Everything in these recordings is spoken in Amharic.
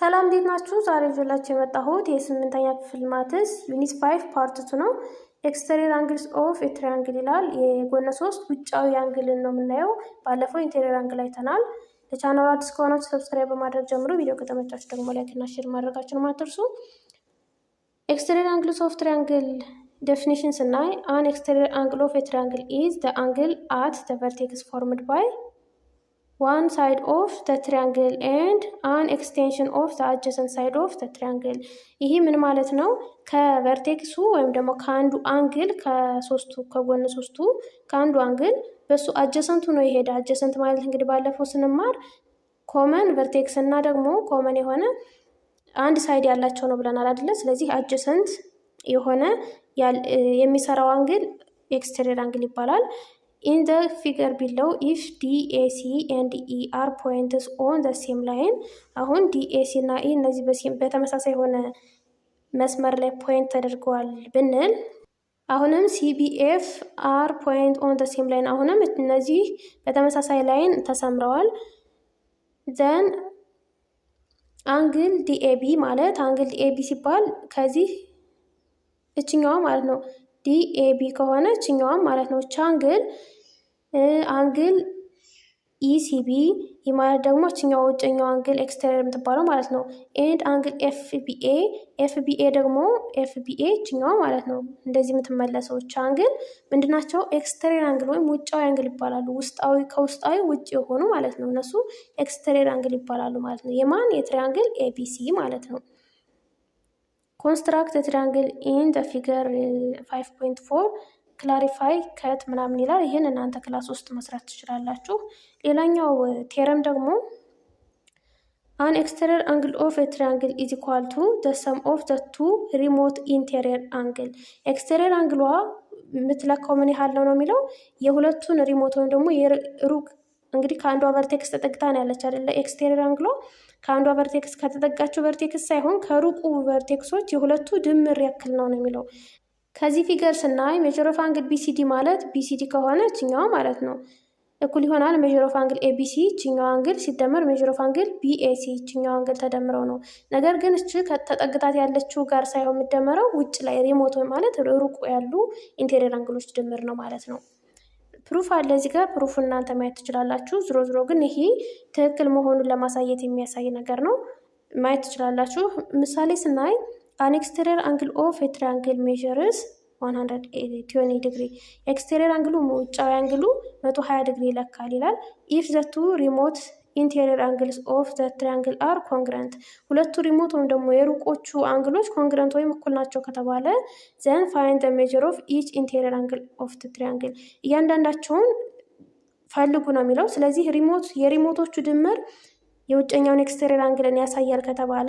ሰላም እንዴት ናችሁ? ዛሬ ይዤላችሁ የመጣሁት የስምንተኛ ክፍል ማትስ ዩኒት 5 ፓርት 2 ነው። ኤክስተሪየር አንግልስ ኦፍ ኤ ትራያንግል ይላል። የጎነ 3 ውጫዊ አንግልን ነው የምናየው። ባለፈው ኢንቴሪየር አንግል አይተናል። ለቻናሉ አዲስ ከሆናችሁ ሰብስክራይብ በማድረግ ጀምሮ ቪዲዮ ከተመቻችሁ ደግሞ ላይክ እና ሼር ማድረጋችሁን አትርሱ። ኤክስተሪየር አንግልስ ኦፍ ትራያንግል ዴፊኒሽን ስናይ አን ኤክስተሪየር አንግል ኦፍ ኤ ትራያንግል ኢዝ ዘ አንግል አት ዘ ቨርቴክስ ፎርምድ ባይ one side of the triangle and an extension of the adjacent side of the triangle። ይሄ ምን ማለት ነው? ከቨርቴክሱ ወይም ደግሞ ከአንዱ አንግል ከጎነ ሶስቱ ከአንዱ አንግል በሱ አጀሰንቱ ነው ይሄዳ። አጀሰንት ማለት እንግዲህ ባለፈው ስንማር ኮመን ቨርቴክስ እና ደግሞ ኮመን የሆነ አንድ ሳይድ ያላቸው ነው ብለናል አይደለ? ስለዚህ አጀሰንት የሆነ የሚሰራው አንግል ኤክስተሪየር አንግል ይባላል። In the figure below, if DAC and E are points on the same line, አሁን DAC እና E እነዚህ በተመሳሳይ የሆነ መስመር ላይ ፖይንት ተደርገዋል ብንል አሁንም CBF are point on the same line አሁንም እነዚህ በተመሳሳይ ላይን ተሰምረዋል። then አንግል DAB ማለት አንግል DAB ሲባል ከዚህ እችኛዋ ማለት ነው ዲኤቢ ከሆነ እችኛዋም ማለት ነው። አንግል ኢሲቢ ይህ ማለት ደግሞ እችኛው ውጭኛው አንግል ኤክስተሪየር የምትባለው ማለት ነው። ኤንድ አንግል ኤፍቢኤ ደግሞ ኤፍቢኤ እችኛዋ ማለት ነው። እንደዚህ የምትመለሰው አንግል ምንድናቸው? ኤክስተሪየር አንግል ወይም ውጫዊ አንግል ይባላሉ። ከውስጣዊ ውጭ የሆኑ ማለት ነው። እነሱ ኤክስተሪየር አንግል ይባላሉ ማለት ነው። የማን የትሪያንግል ኤቢሲ ማለት ነው። ኮንስትራክት ትሪያንግል ኢን ዘ ፊገር 5.4 ክላሪፋይ ከት ምናምን ይላል። ይህን እናንተ ክላስ ውስጥ መስራት ትችላላችሁ። ሌላኛው ቴረም ደግሞ አን ኤክስተሪየር አንግል ኦፍ ኤ ትሪያንግል ኢዝ ኢኳል ቱ ዘ ሰም ኦፍ ዘ ቱ ሪሞት ኢንቴሪየር አንግል። ኤክስተሪየር አንግሏ የምትለካው ምን ያህል ነው የሚለው የሁለቱን ሪሞት ወይም ደግሞ የሩቅ እንግዲህ ከአንዷ ቨርቴክስ ተጠግታ ነው ያለች አይደለ? ኤክስተሪየር አንግሏ ከአንዷ ቨርቴክስ ከተጠጋችው ቨርቴክስ ሳይሆን ከሩቁ ቨርቴክሶች የሁለቱ ድምር ያክል ነው የሚለው። ከዚህ ፊገር ስናይ ሜጀር ኦፍ አንግል ቢሲዲ ማለት ቢሲዲ ከሆነ እችኛዋ ማለት ነው እኩል ይሆናል ሜጀር ኦፍ አንግል ኤቢሲ እችኛዋ አንግል ሲደመር ሜጀር ኦፍ አንግል ቢኤሲ እችኛዋ አንግል ተደምረው ነው። ነገር ግን እች ተጠግታት ያለችው ጋር ሳይሆን የሚደመረው ውጭ ላይ ሪሞት ማለት ሩቁ ያሉ ኢንቴሪየር አንግሎች ድምር ነው ማለት ነው። ፕሩፍ አለ እዚህ ጋር ፕሩፍ እናንተ ማየት ትችላላችሁ። ዝሮ ግን ይሄ ትክክል መሆኑን ለማሳየት የሚያሳይ ነገር ነው፣ ማየት ትችላላችሁ። ምሳሌ ስናይ አን ኤክስተሪየር አንግል ኦፍ ኤ ትራያንግል ሜዠርስ 120 ዲግሪ። ኤክስተሪየር አንግሉ ውጫዊ አንግሉ 120 ዲግሪ ይለካል ይላል። ኢፍ ዘ ቱ ሪሞት ኢንቴሪየር አንግልስ ኦፍ ዘ ትሪያንግል አር ኮንግረንት። ሁለቱ ሪሞት ወይም ደግሞ የሩቆቹ አንግሎች ኮንግረንት ወይም እኩል ናቸው ከተባለ ዘን ፋይንድ ዘ ሜጀር ኦፍ ኢች ኢንቴሪየር አንግል ኦፍ ዘ ትሪያንግል። እያንዳንዳቸውን ፈልጉ ነው የሚለው። ስለዚህ የሪሞቶቹ ድምር የውጨኛውን ኤክስተሪየር አንግልን ያሳያል ከተባለ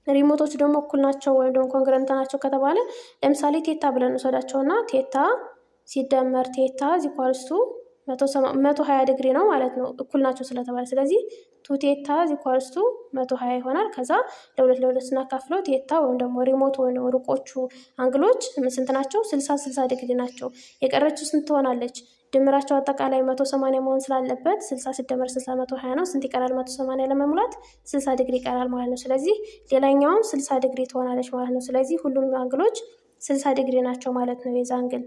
ሪሞቶቹ ደግሞ እኩል ናቸው ወይም ደግሞ ኮንግረንት ናቸው ከተባለ ለምሳሌ ቴታ ብለን እንወስዳቸውና ቴታ ሲደመር ቴታ ዚኳልስቱ 120 ዲግሪ ነው ማለት ነው፣ እኩል ናቸው ስለተባለ። ስለዚህ ቱ ቴታ ዚኳልስቱ 120 ይሆናል። ከዛ ለሁለት ስናካፍለው ቴታ ወይም ደግሞ ሪሞት ወይም ሩቆቹ አንግሎች ስንት ናቸው? 60 ዲግሪ ናቸው። የቀረችው ስንት ትሆናለች? ድምራቸው አጠቃላይ 180 መሆን ስላለበት 60 ሲደመር 60 120 ነው። ስንት ይቀራል? 180 ለመሙላት 60 ዲግሪ ይቀራል ማለት ነው። ስለዚህ ሌላኛውም 60 ዲግሪ ትሆናለች ማለት ነው። ስለዚህ ሁሉም አንግሎች 60 ዲግሪ ናቸው ማለት ነው የዛ አንግል።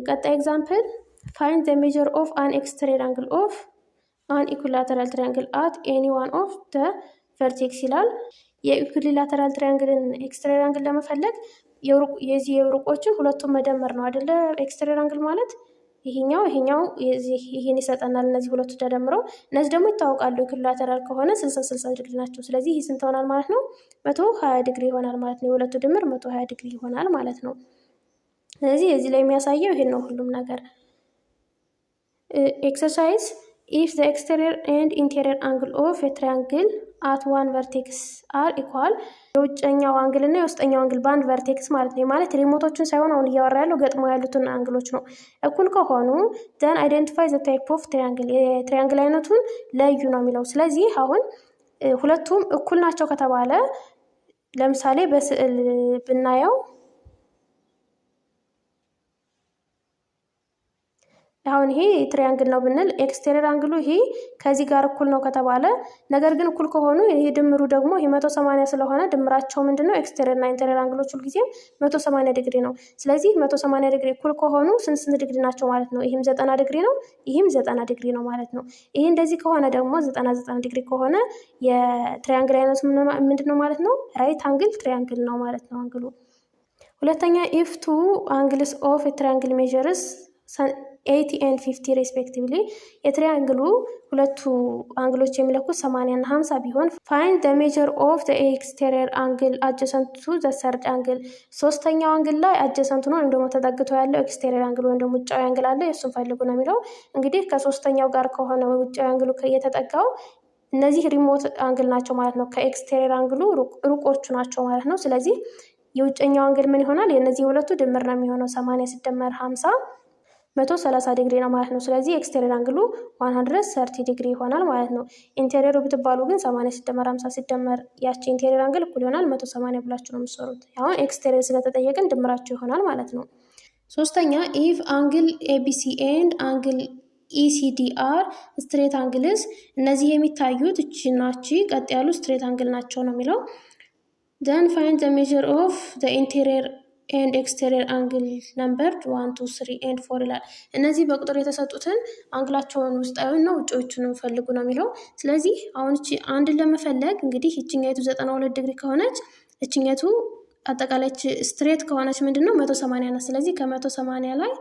ቀጣይ ኤግዛምፕል ፋይንድ ዘ ሜጀር ኦፍ አን ኤክስተሪየር አንግል ኦፍ አን ኢኩላተራል ትራያንግል አት ኤኒ ዋን ኦፍ ዘ ቨርቴክስ ይላል። የኢኩላተራል ትራያንግልን ኤክስተሪየር አንግል ለመፈለግ የዚህ የሩቆችን ሁለቱም መደመር ነው አይደለ? ኤክስተሪየር አንግል ማለት ይሄኛው ይሄን ይሰጠናል። እነዚህ ሁለቱ ተደምረው እነዚህ ደግሞ ይታወቃሉ። ኢኩላተራል ከሆነ 60 ዲግሪ ናቸው። ስለዚህ ይህ ስንት ይሆናል ማለት ነው? 120 ዲግሪ ይሆናል ማለት ነው። የሁለቱ ድምር 120 ዲግሪ ይሆናል ማለት ነው። ስለዚህ እዚህ ላይ የሚያሳየው ይሄን ነው ሁሉም ነገር። ኤክሰርሳይዝ ኢፍ ዘ ኤክስተሪየር ኤንድ ኢንቴሪየር አንግል ኦፍ ኤ ትራያንግል አት ዋን ቨርቴክስ አር ኢኳል። የውጨኛው አንግል እና የውስጠኛው አንግል በአንድ ቨርቴክስ ማለት ነው። ማለት ሪሞቶችን ሳይሆን አሁን እያወራ ያለው ገጥሞ ያሉትን አንግሎች ነው። እኩል ከሆኑ ዘን አይደንቲፋይ ዘ ታይፕ ኦፍ ትሪያንግል፣ የትሪያንግል አይነቱን ለዩ ነው የሚለው። ስለዚህ አሁን ሁለቱም እኩል ናቸው ከተባለ ለምሳሌ በስዕል ብናየው አሁን ይሄ ትሪያንግል ነው ብንል ኤክስቴሪየር አንግሉ ይሄ ከዚህ ጋር እኩል ነው ከተባለ፣ ነገር ግን እኩል ከሆኑ ይሄ ድምሩ ደግሞ ይሄ 180 ስለሆነ ድምራቸው ምንድነው ኤክስቴሪየር እና ኢንቴሪየር አንግሎች ሁልጊዜም 180 ዲግሪ ነው። ስለዚህ 180 ዲግሪ እኩል ከሆኑ ስንት ዲግሪ ናቸው ማለት ነው? ይህም 90 ዲግሪ ነው፣ ይህም 90 ዲግሪ ነው ማለት ነው። ይሄ እንደዚህ ከሆነ ደግሞ 90 ዲግሪ ከሆነ የትሪያንግል አይነቱ ምንድነው ማለት ነው? ራይት አንግል ትሪያንግል ነው ማለት ነው አንግሉ። ሁለተኛ ኢፍ ቱ አንግልስ ኦፍ ትሪያንግል ሜዠርስ 80 and 50 ሬስፔክቲቭሊ የትሪያንግሉ ሁለቱ አንግሎች የሚለኩት 80 እና 50 ቢሆን ፋይንድ ዘ ሜጀር ኦፍ ዘ ኤክስቴሪየር አንግል አጀሰንት ቱ ዘ ሰርድ አንግል፣ ሶስተኛው አንግል ላይ አጀሰንት ነው ወይም ደግሞ ተጠግቶ ያለው ኤክስቴሪየር አንግል ወይም ደግሞ ውጫዊ አንግል አለ፣ የእሱን ፈልጉ ነው የሚለው። እንግዲህ ከሶስተኛው ጋር ከሆነ ውጫዊ አንግሉ የተጠጋው እነዚህ ሪሞት አንግል ናቸው ማለት ነው። ከኤክስቴሪየር አንግሉ ሩቆቹ ናቸው ማለት ነው። ስለዚህ የውጨኛው አንግል ምን ይሆናል? የእነዚህ ሁለቱ ድምር ነው የሚሆነው 80 ሲደመር 50 130 ዲግሪ ነው ማለት ነው። ስለዚህ ኤክስቴሪየር አንግሉ 130 ዲግሪ ይሆናል ማለት ነው። ኢንቴሪየሩ ብትባሉ ግን 80 ሲደመር 50 ሲደመር ያቺ ኢንቴሪየር አንግል እኩል ይሆናል 180 ብላችሁ ነው የምትሰሩት። አሁን ኤክስቴሪየር ስለተጠየቅን ድምራቸው ይሆናል ማለት ነው። ሶስተኛ ኢፍ አንግል ኤቢሲ ኤንድ አንግል ኢሲዲ አር ስትሬት አንግልስ፣ እነዚህ የሚታዩት እቺና እቺ ቀጥ ያሉ ስትሬት አንግል ናቸው ነው የሚለው። then find the measure of the interior and exterior angle numbered 1 2 3 and 4 ይላል። እነዚህ በቁጥር የተሰጡትን አንግላቸውን ውስጣዊና ውጫዊዎቹን ፈልጉ ነው የሚለው። ስለዚህ አሁን እቺ አንድን ለመፈለግ እንግዲህ እቺኛይቱ 92 ዲግሪ ከሆነች እቺኛይቱ አጠቃላይ ስትሬት ከሆነች ምንድነው 180 ነው። ስለዚህ ከ180 ላይ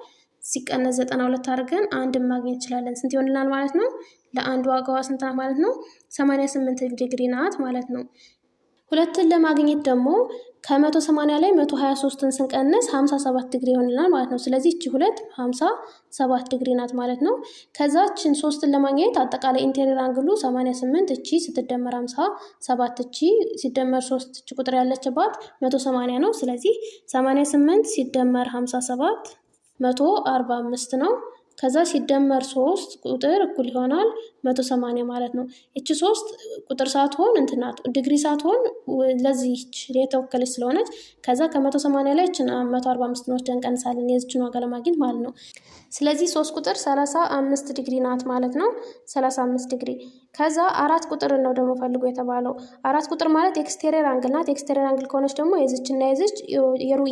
ሲቀነስ 92 አድርገን አንድን ማግኘት እንችላለን። ስንት ይሆንልናል ማለት ነው? ለአንድ ዋጋዋ ስንት ናት ማለት ነው? 88 ዲግሪ ናት ማለት ነው። ሁለትን ለማግኘት ደግሞ ከ180 ላይ 123ን ስንቀንስ 57 ዲግሪ ይሆንልናል ማለት ነው። ስለዚህ እቺ ሁለት 57 ዲግሪ ናት ማለት ነው። ከዛችን 3ን ለማግኘት አጠቃላይ ኢንቴሪየር አንግሉ 88 እቺ ስትደመር 57 እቺ ሲደመር 3 እቺ ቁጥር ያለችባት 180 ነው። ስለዚህ 88 ሲደመር 57 145 ነው። ከዛ ሲደመር 3 ቁጥር እኩል ይሆናል 180 ማለት ነው። እቺ 3 ቁጥር ሳትሆን እንትናት ዲግሪ ሳትሆን ለዚህ የተወከለች ስለሆነች ከዛ ከ180 ላይ እቺን 145 ነው እንቀንሳለን የዚችን ዋጋ ለማግኘት ማለት ነው። ስለዚህ 3 ቁጥር 35 ዲግሪ ናት ማለት ነው። 35 ዲግሪ። ከዛ 4 ቁጥር ነው ደግሞ ፈልጎ የተባለው። 4 ቁጥር ማለት ኤክስቴሪየር አንግል ናት። ኤክስቴሪየር አንግል ከሆነች ደግሞ የዚችና የዚች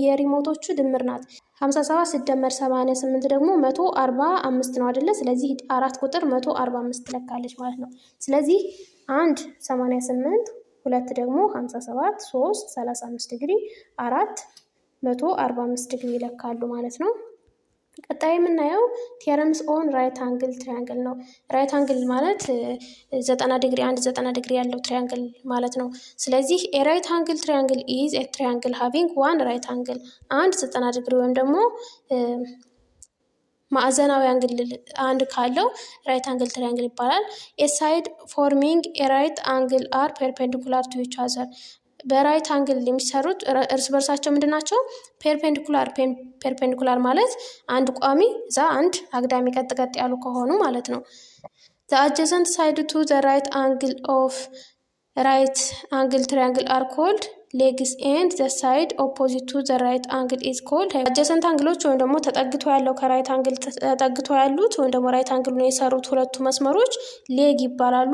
የሪሞቶቹ ድምር ናት። 57 ሲደመር 88 ደግሞ 145 ነው አይደለ? ስለዚህ 4 ቁጥር 145 ትለካለች ማለት ነው። ስለዚህ 1 88 2 ደግሞ 57 3 35 ዲግሪ 4 145 ዲግሪ ይለካሉ ማለት ነው። ቀጣይ የምናየው ቴረምስ ኦን ራይት አንግል ትሪያንግል ነው። ራይት አንግል ማለት 90 ዲግሪ 90 ዲግሪ ያለው ትሪያንግል ማለት ነው። ስለዚህ የራይት አንግል ትሪያንግል ኢዝ ኤ ትሪያንግል ሃቪንግ ዋን ራይት አንግል፣ አንድ 90 ዲግሪ ወይም ደግሞ ማዕዘናዊ አንግል አንድ ካለው ራይት አንግል ትሪያንግል ይባላል። ኤሳይድ ፎርሚንግ ኤራይት አንግል አር ፐርፔንዲኩላር ቱ ኢች አዘር፣ በራይት አንግል የሚሰሩት እርስ በርሳቸው ምንድን ናቸው? ፐርፔንዲኩላር ማለት አንድ ቋሚ እዛ አንድ አግዳሚ ቀጥ ቀጥ ያሉ ከሆኑ ማለት ነው። the adjacent side to the right angle of right angle triangle are called legs and the side opposite to the right angle is called adjacent አንግሎች ወይም ደግሞ ተጠግቶ ያለው ከራይት አንግል ተጠግቶ ያሉት ወይም ደግሞ ራይት አንግል ነው የሰሩት ሁለቱ መስመሮች ሌግ ይባላሉ።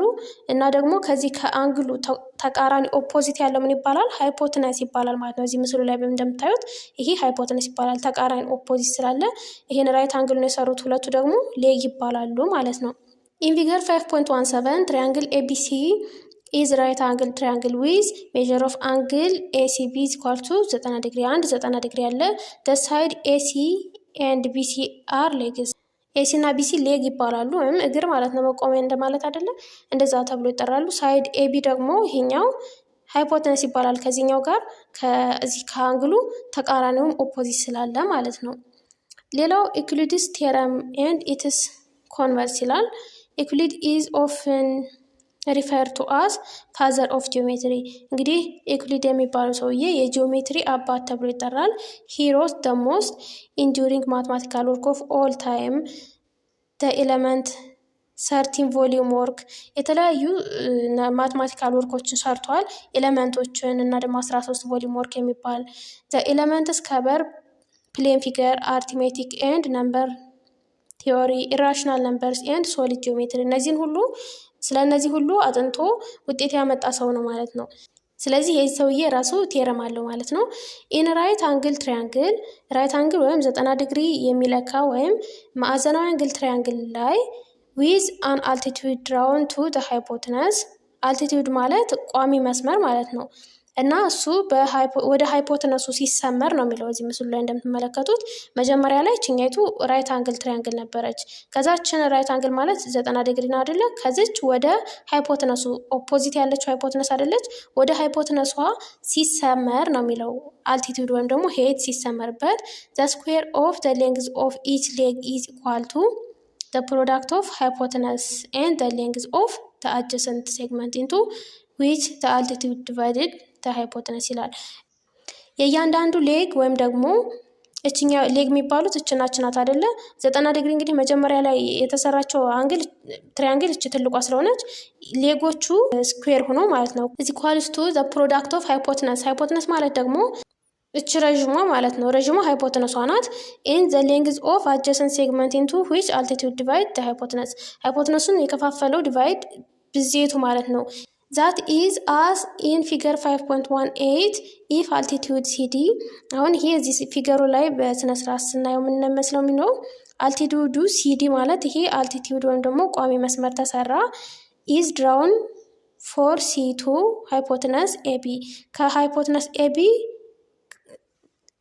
እና ደግሞ ከዚህ ከአንግሉ ተቃራኒ ኦፖዚት ያለው ምን ይባላል? ሃይፖትነስ ይባላል ማለት ነው። እዚህ ምስሉ ላይ እንደምታዩት ይሄ ሃይፖትነስ ይባላል። ተቃራኒ ኦፖዚት ስላለ ይሄን ራይት አንግል ነው የሰሩት ሁለቱ ደግሞ ሌግ ይባላሉ ማለት ነው። in figure 5.17 triangle ABC is right angle triangle with measure of angle ACB is equal to 90 ዲግሪ። አንድ 90 ዲግሪ ያለ the side AC and BC are legs። AC እና BC ሌግ ይባላሉ ወይም እግር ማለት ነው፣ መቆሚያ እንደማለት አይደለም፣ እንደዛ ተብሎ ይጠራሉ። ሳይድ AB ደግሞ ይሄኛው ሃይፖተነስ ይባላል። ከዚህኛው ጋር ከዚህ ከአንግሉ ተቃራኒውም ኦፖዚት ስላለ ማለት ነው። ሌላው ኢኩሊድስ ቴረም and its converse ይላል። Euclid is often referred to as father of geometry። እንግዲህ ዩክሊድ የሚባለው ሰውዬ የጂኦሜትሪ አባት ተብሎ ይጠራል። he wrote the most enduring mathematical work of all time, the element 13 volume work። የተለያዩ ማትማቲካል ወርኮችን ሰርቷል። ኤሌመንቶችን እና ደግሞ 13 ቮሊዩም ወርክ የሚባል the elements cover plane figure, arithmetic and number ቲዮሪ፣ ኢራሽናል ነምበርስ ኤንድ ሶሊድ ጂኦሜትሪ እነዚህን ሁሉ ስለ እነዚህ ሁሉ አጥንቶ ውጤት ያመጣ ሰው ነው ማለት ነው። ስለዚህ የዚህ ሰውዬ ራሱ ቴረም አለው ማለት ነው። ኢን ራይት አንግል ትሪያንግል ራይት አንግል ወይም 90 ዲግሪ የሚለካ ወይም ማዕዘናዊ አንግል ትሪያንግል ላይ ዊዝ አን አልቲቲዩድ ድራውን ቱ ዘ ሃይፖትነስ አልቲቲዩድ ማለት ቋሚ መስመር ማለት ነው እና እሱ ወደ ሃይፖትነሱ ሲሰመር ነው የሚለው እዚህ ምስሉ ላይ እንደምትመለከቱት። መጀመሪያ ላይ ችኛይቱ ራይት አንግል ትሪያንግል ነበረች። ከዛችን ራይት አንግል ማለት 90 ዲግሪ ነው አይደለ? ከዚች ወደ ሃይፖትነሱ ኦፖዚት ያለችው ሃይፖትነስ አይደለች? ወደ ሃይፖትነሷ ሲሰመር ነው የሚለው አልቲቲዩድ ወይም ደግሞ ሄት ሲሰመርበት ዘ ስኩዌር ኦፍ ዘ ሌንግዝ ኦፍ ኢች ሌግ ኢዝ ኢኳል ቱ ዘ ፕሮዳክት ኦፍ ሃይፖትነስ ኤንድ ዘ ሌንግዝ ኦፍ ዘ አጀሰንት ሴግመንት ኢንቱ ዊች ዘ አልቲቲዩድ ዲቫይድድ ሃይፖትነስ ይላል። የእያንዳንዱ ሌግ ወይም ደግሞ እችኛ ሌግ የሚባሉት እችናችናት አይደለ? 90 ዲግሪ እንግዲህ መጀመሪያ ላይ የተሰራቸው አንግል ትሪያንግል እች ትልቋ ስለሆነች ሌጎቹ ስኩዌር ሆኖ ማለት ነው። እዚ ኳልስቱ ዘ ፕሮዳክት ኦፍ ሃይፖትነስ ሃይፖትነስ ማለት ደግሞ እች ረዥሟ ማለት ነው። ረዥሟ ሃይፖትነሷ ናት። ኢን ዘ ሌንግዝ ኦፍ አጀሰንት ሴግመንት ኢንቱ ዊች አልቲቲዩድ ዲቫይድ ዘ ሃይፖትነስ ሃይፖትነሱን የከፋፈለው ዲቫይድ ብዜቱ ማለት ነው። that is as in figure 5.18 if altitude CD አሁን ይሄ እዚህ ፊገሩ ላይ በስነ ስርዓት ስናየው ምን መስለው የሚለው አልቲቲዩዱ CD ማለት ይሄ አልቲቲዩድ ወይም ደግሞ ቋሚ መስመር ተሰራ is drawn for C2 hypotenuse AB ከሃይፖትነስ AB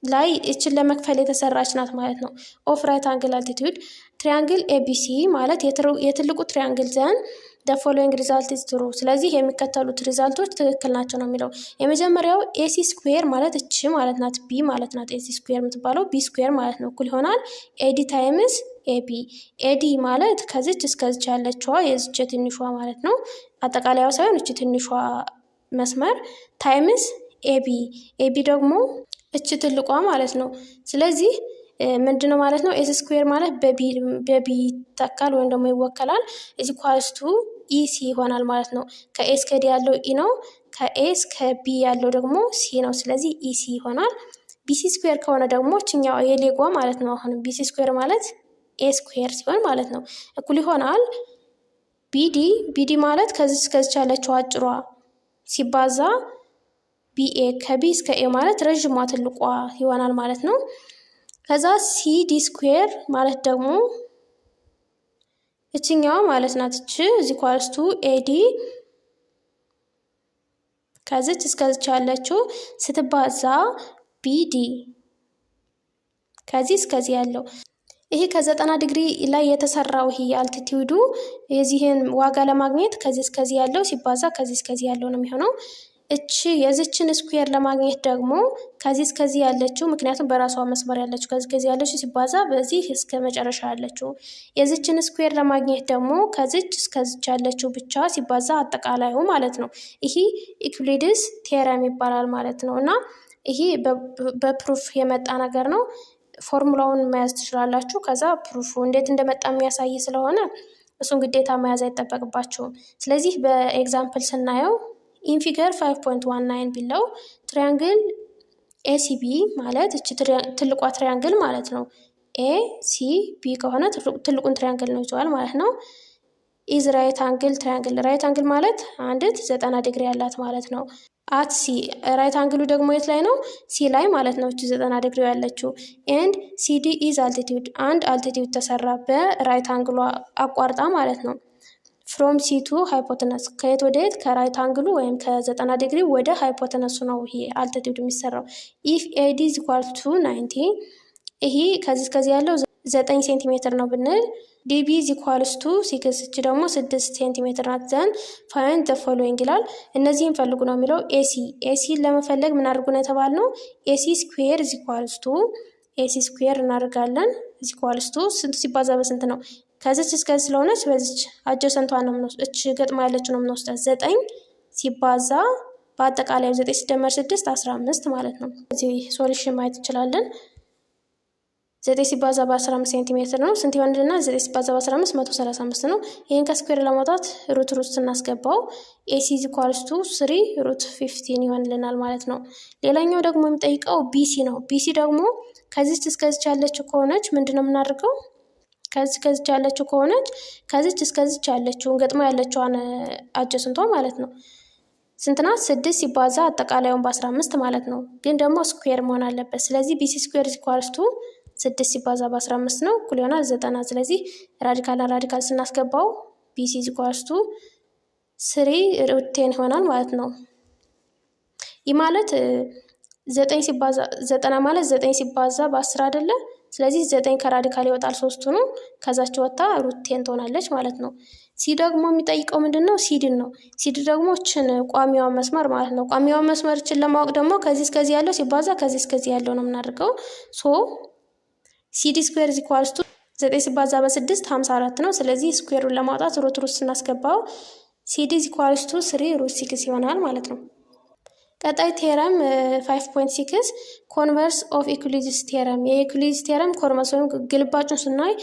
ላይ እችን ለመክፈል የተሰራች ናት ማለት ነው። ኦፍ ራይት አንግል አልቲቲዩድ ትሪያንግል ABC ማለት የትልቁ ትሪያንግል ዘን the following result is true ስለዚህ የሚከተሉት ሪዛልቶች ትክክል ናቸው ነው የሚለው። የመጀመሪያው AC ስኩዌር ማለት እቺ ማለት ናት B ማለት ናት። AC ስኩዌር የምትባለው B ስኩዌር ማለት ነው እኩል ይሆናል AD ታይምስ AB AD ማለት ከዚች እስከዚች ያለችዋ የዚች ትንሿ ማለት ነው። አጠቃላይዋ ሳይሆን እቺ ትንሿ መስመር ታይምስ AB ደግሞ እቺ ትልቋ ማለት ነው። ስለዚህ ምንድነው ማለት ነው? ኤስ ስኩዌር ማለት በቢ ይተካል ወይም ደግሞ ይወከላል። እዚ ኳልስቱ ኢሲ ይሆናል ማለት ነው። ከኤ እስከ ዲ ያለው ኢ ነው። ከኤ እስከ ቢ ያለው ደግሞ ሲ ነው። ስለዚህ ኢሲ ይሆናል። ቢሲ ስኩዌር ከሆነ ደግሞ እችኛው የሌጓ ማለት ነው። አሁን ቢሲ ስኩዌር ማለት ኤ ስኩዌር ሲሆን ማለት ነው እኩል ይሆናል ቢዲ ማለት ከዚህ እስከዚህ ያለችው አጭሯ ሲባዛ ቢኤ ከቢ እስከ ኤ ማለት ረዥሟ ትልቋ ይሆናል ማለት ነው። ከዛ ሲዲ ስኩዌር ማለት ደግሞ እችኛው ማለት ናት። እቺ እዚ ኳልስቱ ኤዲ ከዚች እስከዚች ያለችው ስትባዛ ቢዲ ከዚህ እስከዚህ ያለው ይሄ ከ90 ዲግሪ ላይ የተሰራው ይሄ አልቲቲዩዱ የዚህን ዋጋ ለማግኘት ከዚህ እስከዚህ ያለው ሲባዛ ከዚህ እስከዚህ ያለው ነው የሚሆነው። እቺ የዚችን ስኩዌር ለማግኘት ደግሞ ከዚህ እስከዚህ ያለችው ምክንያቱም በራሷ መስመር ያለችው ከዚህ እስከዚህ ያለችው ሲባዛ በዚህ እስከ መጨረሻ ያለችው የዚችን ስኩዌር ለማግኘት ደግሞ ከዚች እስከዚች ያለችው ብቻ ሲባዛ አጠቃላዩ ማለት ነው። ይሄ ኢኩሊድስ ቴረም ይባላል ማለት ነው። እና ይሄ በፕሩፍ የመጣ ነገር ነው። ፎርሙላውን መያዝ ትችላላችሁ። ከዛ ፕሩፉ እንዴት እንደመጣ የሚያሳይ ስለሆነ እሱን ግዴታ መያዝ አይጠበቅባችሁም። ስለዚህ በኤግዛምፕል ስናየው ኢን ፊገር 5.19 ቢለው ትሪያንግል ኤሲቢ ማለት እቺ ትልቋ ትሪያንግል ማለት ነው። ኤሲቢ ከሆነ ትልቁን ትሪያንግል ነው ይዟል ማለት ነው። ኢዝ ራይት አንግል ትሪያንግል ራይት አንግል ማለት አንዲት 90 ዲግሪ ያላት ማለት ነው። አት ሲ ራይት አንግሉ ደግሞ የት ላይ ነው? ሲ ላይ ማለት ነው። እቺ 90 ዲግሪ ያለችው ኤንድ ሲዲ ኢዝ አልቲቲዩድ አንድ አልቲቲዩድ ተሰራ በራይት አንግሉ አቋርጣ ማለት ነው። ፍሮም ሲ ቱ ሃይፖተነስ ከየት ወደ የት? ከራይት አንግሉ ወይም ከ90 ዲግሪ ወደ ሃይፖተነሱ ነው ይሄ አልቲቲዩድ የሚሰራው። ኢፍ ኤዲ ኢዝ ኢኳል ቱ 90 ይሄ ከዚህ ያለው 9 ሴንቲሜትር ነው ብንል ዲቢ ኢዝ ኢኳልስ ቱ 6 እቺ ደግሞ 6 ሴንቲሜትር ናት። ዘን ፋይንድ ዘ ፎሎዊንግ ይላል። እነዚህን ፈልጉ ነው የሚለው። ኤሲ ለመፈለግ ምን አድርጉ ነው የተባልነው? ኤሲ ስኩዌር ኢዝ ኢኳልስ ቱ ኤሲ ስኩዌር እናደርጋለን ኢዝ ኢኳልስ ቱ ስንት ሲባዛ በስንት ነው? ከዚች እስከዚህ ስለሆነች በዚች አጀሰንቷን ነው የምንወስደው። እች ገጥማ ያለችው ነው የምንወስደው። 9 ሲባዛ በአጠቃላይ 9 ሲደመር 6 15 ማለት ነው። እዚህ ሶሉሽን ማየት እንችላለን። 9 ሲባዛ በ15 ሴንቲሜትር ነው። ስንት ይሆንልና 9 ሲባዛ በ15 135 ነው። ይህን ከስኩዌር ለማውጣት ሩት ስናስገባው ኤሲ ኢዝ ኢኳልስ ቱ 3 ሩት 15 ይሆንልናል ማለት ነው። ሌላኛው ደግሞ የሚጠይቀው ቢሲ ነው። ቢሲ ደግሞ ከዚች እስከዚች ያለችው ከሆነች ምንድነው የምናደርገው? ከዚህ ያለችው ከሆነች ከዚች እስከዚች ያለችውን ገጥሞ ያለችዋን አጀስንቷ ማለት ነው ስንት ናት? 6 ሲባዛ አጠቃላዩን በ15 ማለት ነው። ግን ደግሞ ስኩዌር መሆን አለበት። ስለዚህ ቢሲ ስኩዌር ኢኳልስ ቱ 6 ሲባዛ በ15 ነው እኩል ይሆናል 90። ስለዚህ ራዲካል ስናስገባው ቢሲ ኢኳልስ ቱ 3 ሩት 10 ይሆናል ማለት ነው። ይህ ማለት 90 ማለት 9 ሲባዛ በ10 አይደለ? ስለዚህ 9 ከራዲካል ይወጣል 3 ነው። ከዛች ወጣ ሩት 10 ትሆናለች ማለት ነው። ሲ ደግሞ የሚጠይቀው ምንድነው? ሲድን ነው። ሲድ ደግሞ እችን ቋሚዋን መስመር ማለት ነው። ቋሚዋን መስመር እችን ለማወቅ ደግሞ ከዚህ እስከዚህ ያለው ሲባዛ ከዚህ እስከዚህ ያለው ነው የምናደርገው። ሶ ሲዲ ስኩዌር ኢኳልስ ቱ 9 ሲባዛ በ6 54 ነው። ስለዚህ ስኩዌሩን ለማውጣት ሩት ስናስገባው ሲዲ ኢኳልስ ቱ 3 ሩት 6 ይሆናል ማለት ነው። ቀጣይ ቴረም 5.6 ኮንቨርስ ኦፍ ኢኩሊድስ ቴረም። የኢኩሊድስ ቴረም ኮንቨርስ ወይም ግልባጩን ስናይ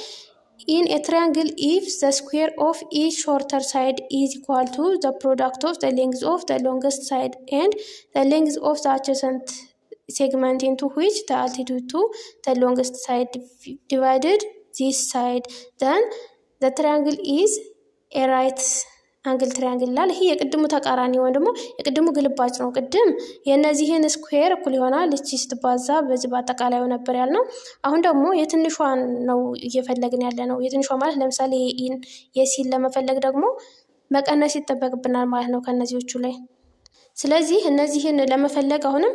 in a triangle if the square of each shorter side is equal to the product of the length of the longest side and the length of the adjacent segment into which the altitude to the longest side divided this side, then the triangle is a right አንግል ትሪያንግል ይላል። ይሄ የቅድሙ ተቃራኒ ወይም ደግሞ የቅድሙ ግልባጭ ነው። ቅድም የነዚህን ስኩዌር እኩል ይሆናል እቺ ስትባዛ በዚህ በአጠቃላዩ ነበር ያልነው። አሁን ደግሞ የትንሿን ነው እየፈለግን ያለ ነው። የትንሿ ማለት ለምሳሌ የሲን ለመፈለግ ደግሞ መቀነስ ይጠበቅብናል ማለት ነው ከነዚህዎቹ ላይ። ስለዚህ እነዚህን ለመፈለግ አሁንም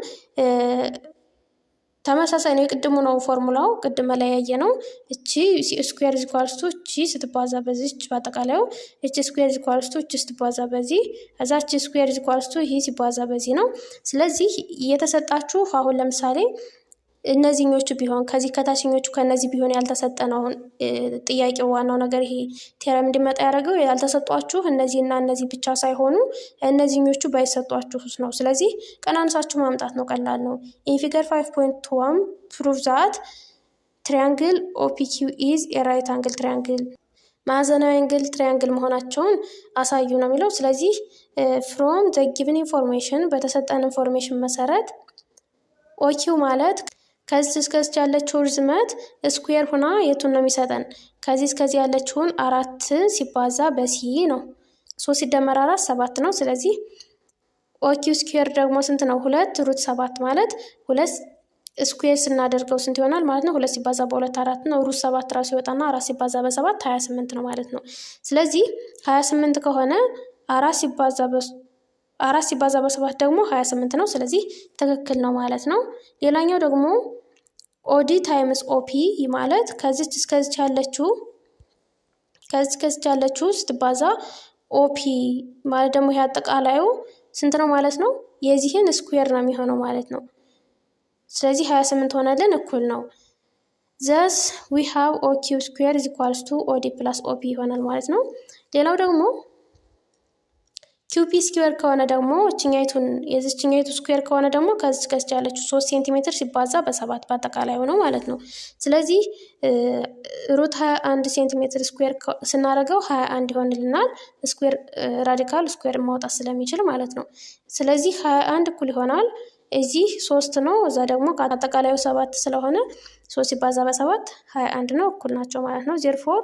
ተመሳሳይ ነው። የቅድሙ ነው ፎርሙላው ቅድም ላይ ያየ ነው። እቺ ስኩዌር ኢኳልስ ቱ እቺ ስትባዛ በዚህ በአጠቃላዩ እቺ ስኩዌር ኢኳልስ ቱ እቺ ስትባዛ በዚህ እዛች ስኩዌር ኢኳልስ ቱ ይሄ ሲባዛ በዚህ ነው። ስለዚህ የተሰጣችሁ አሁን ለምሳሌ እነዚህኞቹ ቢሆን ከዚህ ከታችኞቹ ከነዚህ ቢሆን ያልተሰጠነው ጥያቄው ዋናው ነገር ይሄ ቴረም እንዲመጣ ያደረገው ያልተሰጧችሁ እነዚህና እነዚህ ብቻ ሳይሆኑ እነዚህኞቹ ባይሰጧችሁ ነው። ስለዚህ ቀናንሳችሁ ማምጣት ነው፣ ቀላል ነው። ኢን ፊገር 5.1 ፕሩቭ ዛት ትሪያንግል ኦፒኪው ኢዝ ኤ ራይት አንግል ትሪያንግል፣ ማዕዘናዊ አንግል ትሪያንግል መሆናቸውን አሳዩ ነው የሚለው። ስለዚህ ፍሮም ዘ ጊቭን ኢንፎርሜሽን በተሰጠን ኢንፎርሜሽን መሰረት ኦኪው ማለት ከዚህ እስከዚህ ያለችው ርዝመት ስኩዌር ሆና የቱን ነው የሚሰጠን? ከዚህ እስከዚህ ያለችውን 4 ሲባዛ በሲ ነው። 3 ሲደመር 4 7 ነው። ስለዚህ ኦኪው ስኩዌር ደግሞ ስንት ነው? 2 ሩት 7 ማለት 2 ስኩዌር ስናደርገው ስንት ይሆናል ማለት ነው? 2 ሲባዛ በ2 4 ነው። ሩት 7 ራሱ ይወጣና 4 ሲባዛ በ7 28 ነው ማለት ነው። ስለዚህ 28 ከሆነ 4 ሲባዛ በ7 ደግሞ 28 ነው። ስለዚህ ትክክል ነው ማለት ነው። ሌላኛው ደግሞ ኦዲ ታይምስ ኦፒ ማለት ከዚች እስከዚች ያለችው ስትባዛ ኦፒ ማለት ደግሞ ይሄ አጠቃላዩ ስንት ነው ማለት ነው? የዚህን ስኩዌር ነው የሚሆነው ማለት ነው። ስለዚህ 28 ሆነልን እኩል ነው። ዘስ ዊ ሃቭ ኦኪው ስኩዌር ኢዝ ኢኳልስ ቱ ኦዲ ፕላስ ኦፒ ይሆናል ማለት ነው። ሌላው ደግሞ ኪውፒ ስኩዌር ከሆነ ደግሞ የዚችኛይቱ ስኩዌር ከሆነ ደግሞ ከዚህ ያለችው 3 ሴንቲሜትር ሲባዛ በ7 በአጠቃላይ ሆነው ማለት ነው። ስለዚህ ሩት 21 ሴንቲሜትር ስኩዌር ስናደርገው 21 ይሆንልናል። ስኩዌር ራዲካል ስኩዌር ማውጣት ስለሚችል ማለት ነው። ስለዚህ 21 እኩል ይሆናል እዚህ 3 ነው፣ እዛ ደግሞ ከአጠቃላዩ 7 ስለሆነ 3 ሲባዛ በ7 21 ነው፣ እኩል ናቸው ማለት ነው። ዜርፎር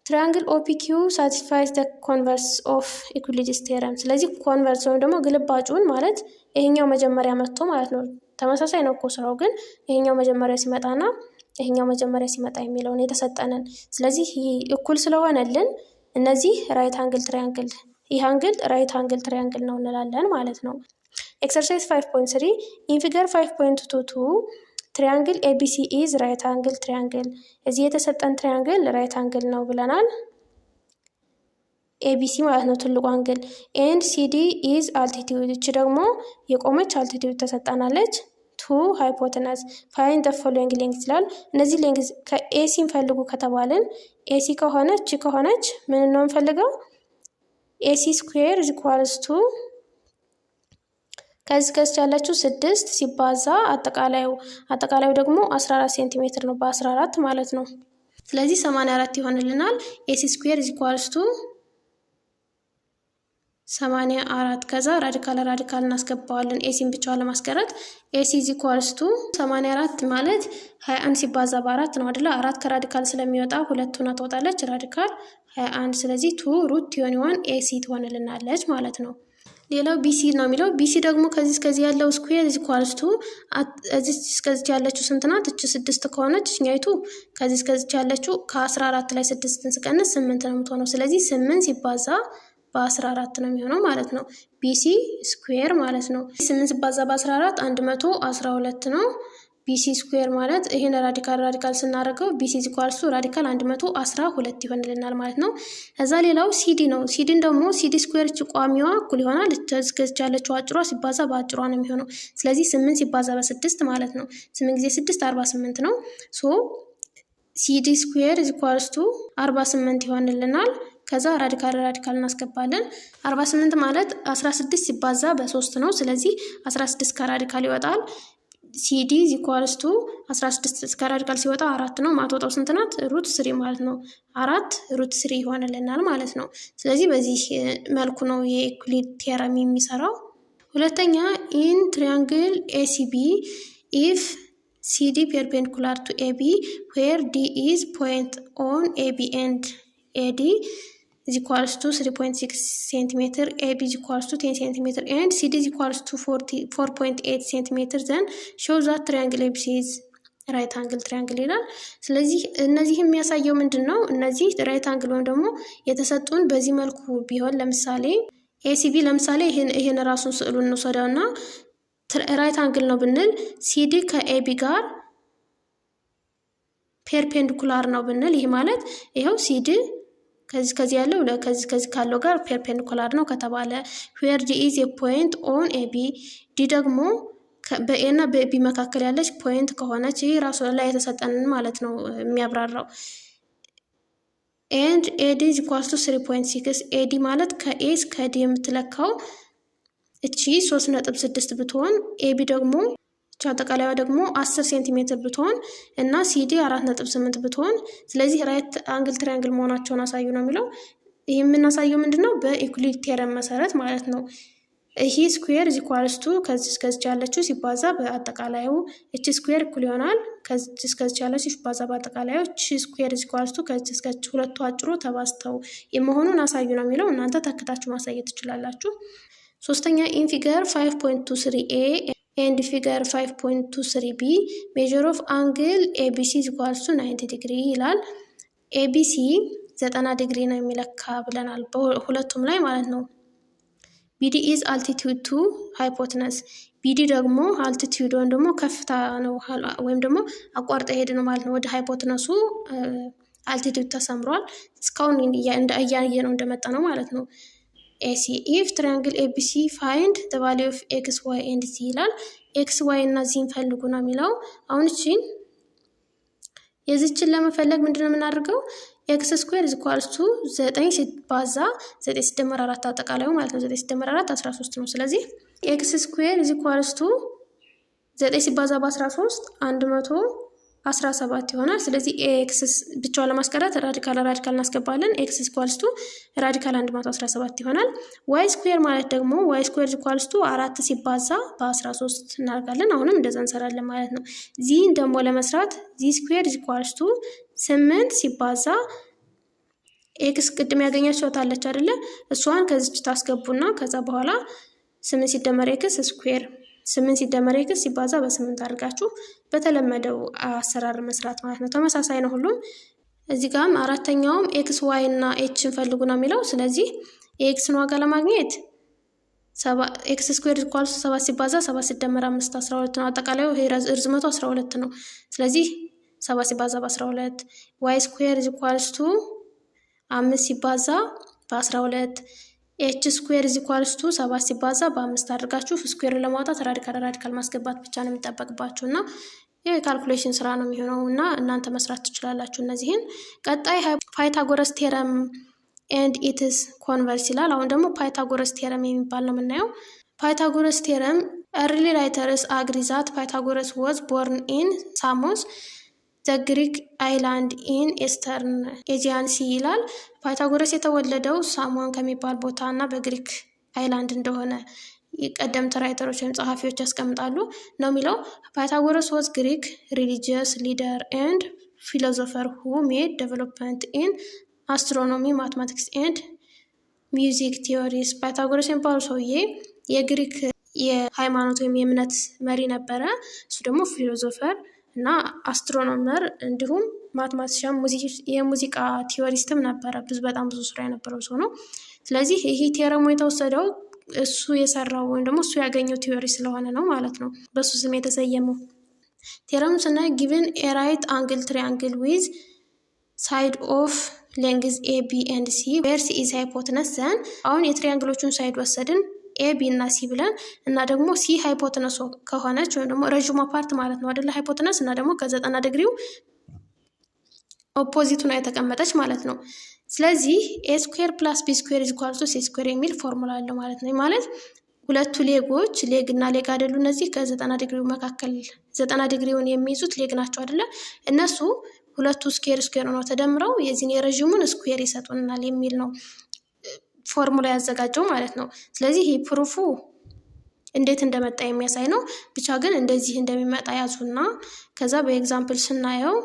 ትሪያንግል ኦፒኪው ሳቲስፋይስ ደ ኮንቨርስ ኦፍ ኢኩሊድስ ቴረም። ስለዚህ ኮንቨርስ ወይም ደግሞ ግልባጩን ማለት ይሄኛው መጀመሪያ መጥቶ ማለት ነው። ተመሳሳይ ነው እኮ ስራው፣ ግን ይሄኛው መጀመሪያ ሲመጣና ይሄኛው መጀመሪያ ሲመጣ የሚለውን የተሰጠንን። ስለዚህ እኩል ስለሆነልን እነዚህ ራይት አንግል ትሪያንግል፣ ይህ አንግል ራይት አንግል ትሪያንግል ነው እንላለን ማለት ነው። ኤክሰርሳይዝ 5.3 ኢን ፊገር 5.22 ትሪያንግል ኤቢሲ ኢዝ ራይት አንግል ትሪያንግል። እዚህ የተሰጠን ትሪያንግል ራይት አንግል ነው ብለናል። ኤቢሲ ማለት ነው ትልቁ አንግል። ኤንድ ሲዲ ኢዝ አልቲቲዩድ፣ እቺ ደግሞ የቆመች አልቲቲዩድ ተሰጣናለች። ቱ ሃይፖተነስ ፋይንድ ዘ ፎሎዊንግ ሌንግዝ ይላል። እነዚህ ሌንግዝ ከኤሲን ፈልጉ ከተባልን ኤሲ ከሆነች እቺ ከሆነች ምን ነው የምንፈልገው? ኤሲ ስኩዌር ኢዝ ኢኳልስ ቱ ከዚህ ያለችው 6 ሲባዛ አጠቃላዩ ደግሞ 14 ሴንቲሜትር ነው፣ በ14 ማለት ነው። ስለዚህ 84 ይሆንልናል። ኤሲ ስኩዌር ኢዝ ኢኳልስ ቱ 84 ከዛ ራዲካል እናስገባዋለን ኤሲን ብቻውን ለማስቀረት ኤሲ ኢዝ ኢኳልስ ቱ 84 ማለት 21 ሲባዛ በ4 ነው አይደለ? 4 ከራዲካል ስለሚወጣ ሁለቱን ትወጣለች ራዲካል 21 ስለዚህ 2√21 ኤሲ ትሆንልናለች ማለት ነው። ሌላው ቢሲ ነው የሚለው ቢሲ ደግሞ ከዚህ እስከዚህ ያለው ስኩዌር ኢዝ ኢኳልስ ቱ እዚህ እስከዚህ ያለችው ስንት ናት? እቺ 6 ከሆነች እኛይቱ ከዚህ እስከዚህ ያለችው ከ14 ላይ 6ን ስቀንስ 8 ነው የምትሆነው። ስለዚህ 8 ሲባዛ በ14 ነው የሚሆነው ማለት ነው። ቢሲ ስኩዌር ማለት ነው። 8 ሲባዛ በ14 112 ነው። ቢሲ ስኩዌር ማለት ይሄን ራዲካል ስናደርገው ቢሲ ኢዝ ኢኳልስ ቱ ራዲካል 112 ይሆንልናል ማለት ነው። ከዛ ሌላው ሲዲ ነው። ሲዲን ደግሞ ሲዲ ስኩዌር እቺ ቋሚዋ እኩል ይሆናል እስከዚህ ያለችው አጭሯ ሲባዛ በአጭሯ ነው የሚሆነው። ስለዚህ 8 ሲባዛ በ6 ማለት ነው። 8 ጊዜ 6 48 ነው። ሶ ሲዲ ስኩዌር ኢዝ ኢኳልስ ቱ 48 ይሆንልናል። ከዛ ራዲካል እናስገባለን። 48 ማለት 16 ሲባዛ በ3 ነው። ስለዚህ 16 ከራዲካል ይወጣል። ሲዲ ኢዝ ኢኳልስ ቱ 16 ከራዲካል ሲወጣ 4 ነው። ማትወጣው ስንት ናት? √3 ማለት ነው። 4√3 ይሆንልናል ማለት ነው። ስለዚህ በዚህ መልኩ ነው የኢኩሊድ ቴረም የሚሰራው። ሁለተኛ ኢን ትሪያንግል ኤሲቢ ኢፍ ሲዲ ፐርፔንዲኩላር ቱ ኤቢ ዌር ዲ ኢዝ ፖይንት ኦን ኤቢ ኤንድ ኤዲ is equals to 3.6 cm, AB is equals to 10 cm, and CD is equals to 4.8 cm, then show that triangle ABC is right angle triangle ይላል። ስለዚህ እነዚህ የሚያሳየው ምንድን ነው? እነዚህ ራይት አንግል ወይም ደግሞ የተሰጡን በዚህ መልኩ ቢሆን ለምሳሌ ኤሲቢ ለምሳሌ ይሄን ራሱን ስዕሉን እንውሰደውና ራይት አንግል ነው ብንል ሲዲ ከኤቢ ጋር ፐርፔንዲኩላር ነው ብንል ይሄ ማለት ይሄው ሲዲ ከዚህ ያለው ከዚህ ካለው ጋር ፐርፔንዲኩላር ነው ከተባለ where d is a point on AB ዲ ደግሞ በኤ እና በቢ መካከል ያለች ፖይንት ከሆነች ይሄ ራሱ ላይ የተሰጠንን ማለት ነው የሚያብራራው። and AD is equals to 3.6 AD ማለት ከኤ እስከ ዲ የምትለካው እቺ 3.6 ብትሆን ኤቢ ደግሞ አጠቃላይዋ ደግሞ 10 ሴንቲሜትር ብትሆን እና ሲዲ 4.8 ብትሆን ስለዚህ ራይት አንግል ትራያንግል መሆናቸውን አሳዩ ነው የሚለው። ይሄ የምናሳየው ምንድነው? በኢኩሊድ ቴረም መሰረት ማለት ነው። ይሄ ስኩዌር ኢዝ ኢኳልስ ቱ ከዚህ እስከዚህ ያለችው ሲባዛ በአጠቃላዩ እቺ ስኩዌር እኩል ይሆናል ከዚህ እስከዚህ ያለችው ሲባዛ በአጠቃላዩ እቺ ስኩዌር ኢዝ ኢኳልስ ቱ ከዚህ እስከዚህ ሁለቱ አጭሩ ተባዝተው የመሆኑን አሳዩ ነው የሚለው። እናንተ ተከታችሁ ማሳየት ትችላላችሁ። ሶስተኛ ኢን ፊገር 5.23a and figure 5.23b measure of angle ABC is equals to 90 degree ይላል። ABC 90 ዲግሪ ነው የሚለካ ብለናል በሁለቱም ላይ ማለት ነው። BD is altitude to hypotenuse BD ደግሞ altitude ወይም ደግሞ ከፍታ ነው ወይም ደግሞ አቋርጦ ሄድ ነው ማለት ነው። ወደ ሃይፖተነሱ altitude ተሰምሯል። እስካሁን እያየ ነው እንደመጣ ነው ማለት ነው። AC if triangle ABC find the value of x, y and z ይላል። x, y እና z ፈልጉ ነው የሚለው። አሁን እቺን የዚችን ለመፈለግ ምንድነው የምናደርገው? x ስኩዌር is equals to 9 ሲባዛ 9 ሲደመር 4 አጠቃላዩ ማለት ነው። 9 ሲደመር 4 13 ነው። ስለዚህ x ስኩዌር is equals to 9 ሲባዛ በ13 117 ይሆናል። ስለዚህ ኤክስ ብቻውን ለማስቀረት ራዲካል እናስገባለን። ኤክስ ኢኳልስ ቱ ራዲካል 117 ይሆናል። ዋይ ስኩዌር ማለት ደግሞ ዋይ ስኩዌር ኢኳልስ ቱ 4 ሲባዛ በ13 እናደርጋለን። አሁንም እንደዛ እንሰራለን ማለት ነው። ዚን ደግሞ ለመስራት ዚ ስኩዌር ኢኳልስ ቱ 8 ሲባዛ ኤክስ ቅድም ያገኛችኋት አለች አይደለ? እሷን ከዚች ታስገቡና ከዛ በኋላ 8 ሲደመር ኤክስ ስኩዌር 8 ሲደመር ኤክስ ሲባዛ በ8 አድርጋችሁ በተለመደው አሰራር መስራት ማለት ነው። ተመሳሳይ ነው ሁሉም። እዚህ ጋርም አራተኛውም ኤክስ ዋይ እና ኤችን ፈልጉ ነው የሚለው። ስለዚህ የኤክስን ዋጋ ለማግኘት ኤክስ ስኩዌር ኢኳልስ 7 ሲባዛ 7 ሲደመር 5 12 ነው። አጠቃላዩ ርዝመቱ 12 ነው። ስለዚህ 7 ሲባዛ በ12 ዋይ ስኩዌር ኢኳልስ ቱ 5 ሲባዛ በ12 ኤች ስኩዌር ኢኳልስ ቱ 7 ሲባዛ በ5 አድርጋችሁ ስኩዌር ለማውጣት ራዲካል ማስገባት ብቻ ነው የሚጠበቅባችሁ እና የካልኩሌሽን ስራ ነው የሚሆነው እና እናንተ መስራት ትችላላችሁ እነዚህን። ቀጣይ ፓይታጎረስ ቴረም ኤንድ ኢትስ ኮንቨርስ ይላል። አሁን ደግሞ ፓይታጎረስ ቴረም የሚባል ነው የምናየው። ፓይታጎረስ ቴረም ኤርሊ ራይተርስ አግሪ ዛት ፓይታጎረስ ዋዝ ቦርን ኢን ሳሞስ ዘ ግሪክ አይላንድ ኢን ኤስተርን ኤጂያን ሲ ይላል። ፓይታጎረስ የተወለደው ሳሞን ከሚባል ቦታ እና በግሪክ አይላንድ እንደሆነ ቀደምት ራይተሮች ወይም ጸሐፊዎች ያስቀምጣሉ ነው የሚለው። ፓይታጎረስ ዋዝ ግሪክ ሪሊጂየስ ሊደር ኤንድ ፊሎዞፈር ሁ ሜድ ዴቨሎፕመንት ኢን አስትሮኖሚ ማትማቲክስ ኤንድ ሚውዚክ ቲዮሪስ። ፓይታጎረስ የሚባሉ ሰውዬ የግሪክ የሃይማኖት ወይም የእምነት መሪ ነበረ። እሱ ደግሞ ፊሎዞፈር እና አስትሮኖመር እንዲሁም ማትማቲሻን የሙዚቃ ቲዮሪስትም ነበረ። በጣም ብዙ ስራ የነበረው ሰው ነው። ስለዚህ ይህ ቴረሙ የተወሰደው እሱ የሰራው ወይም ደግሞ እሱ ያገኘው ቲዮሪ ስለሆነ ነው ማለት ነው በሱ ስም የተሰየመው። ቴረሙ ስናይ ጊቭን ኤ ራይት አንግል ትሪያንግል ዊዝ ሳይድ ኦፍ ሌንግዝ ኤ ቢ ኤንድ ሲ ዌር ሲ ኢዝ ሃይፖትነስ ዘን። አሁን የትሪያንግሎቹን ሳይድ ወሰድን ኤ ቢ እና ሲ ብለን እና ደግሞ ሲ ሃይፖትነስ ከሆነች ወይም ደግሞ ረዥሟ ፓርት ማለት ነው አይደለ? ሃይፖትነስ እና ደግሞ ከ90 ዲግሪው ኦፖዚቱን የተቀመጠች ማለት ነው። ስለዚህ ኤ ስኩዌር ፕላስ ቢ ስኩዌር ኢዝ ኢኳል ቱ ሲ ስኩዌር የሚል ፎርሙላ አለው ማለት ነው። ማለት ሁለቱ ሌጎች ሌግ እና ሌግ አይደሉ? እነዚህ ከ90 ዲግሪው መካከል 90 ዲግሪውን የሚይዙት ሌግ ናቸው አይደለ? እነሱ ሁለቱ ስኩዌር ነው ተደምረው የዚህን የረዥሙን ስኩዌር ይሰጡናል የሚል ነው ፎርሙላ ያዘጋጀው ማለት ነው። ስለዚህ ይህ ፕሩፉ እንዴት እንደመጣ የሚያሳይ ነው። ብቻ ግን እንደዚህ እንደሚመጣ ያዙና ከዛ በኤግዛምፕል ስናየው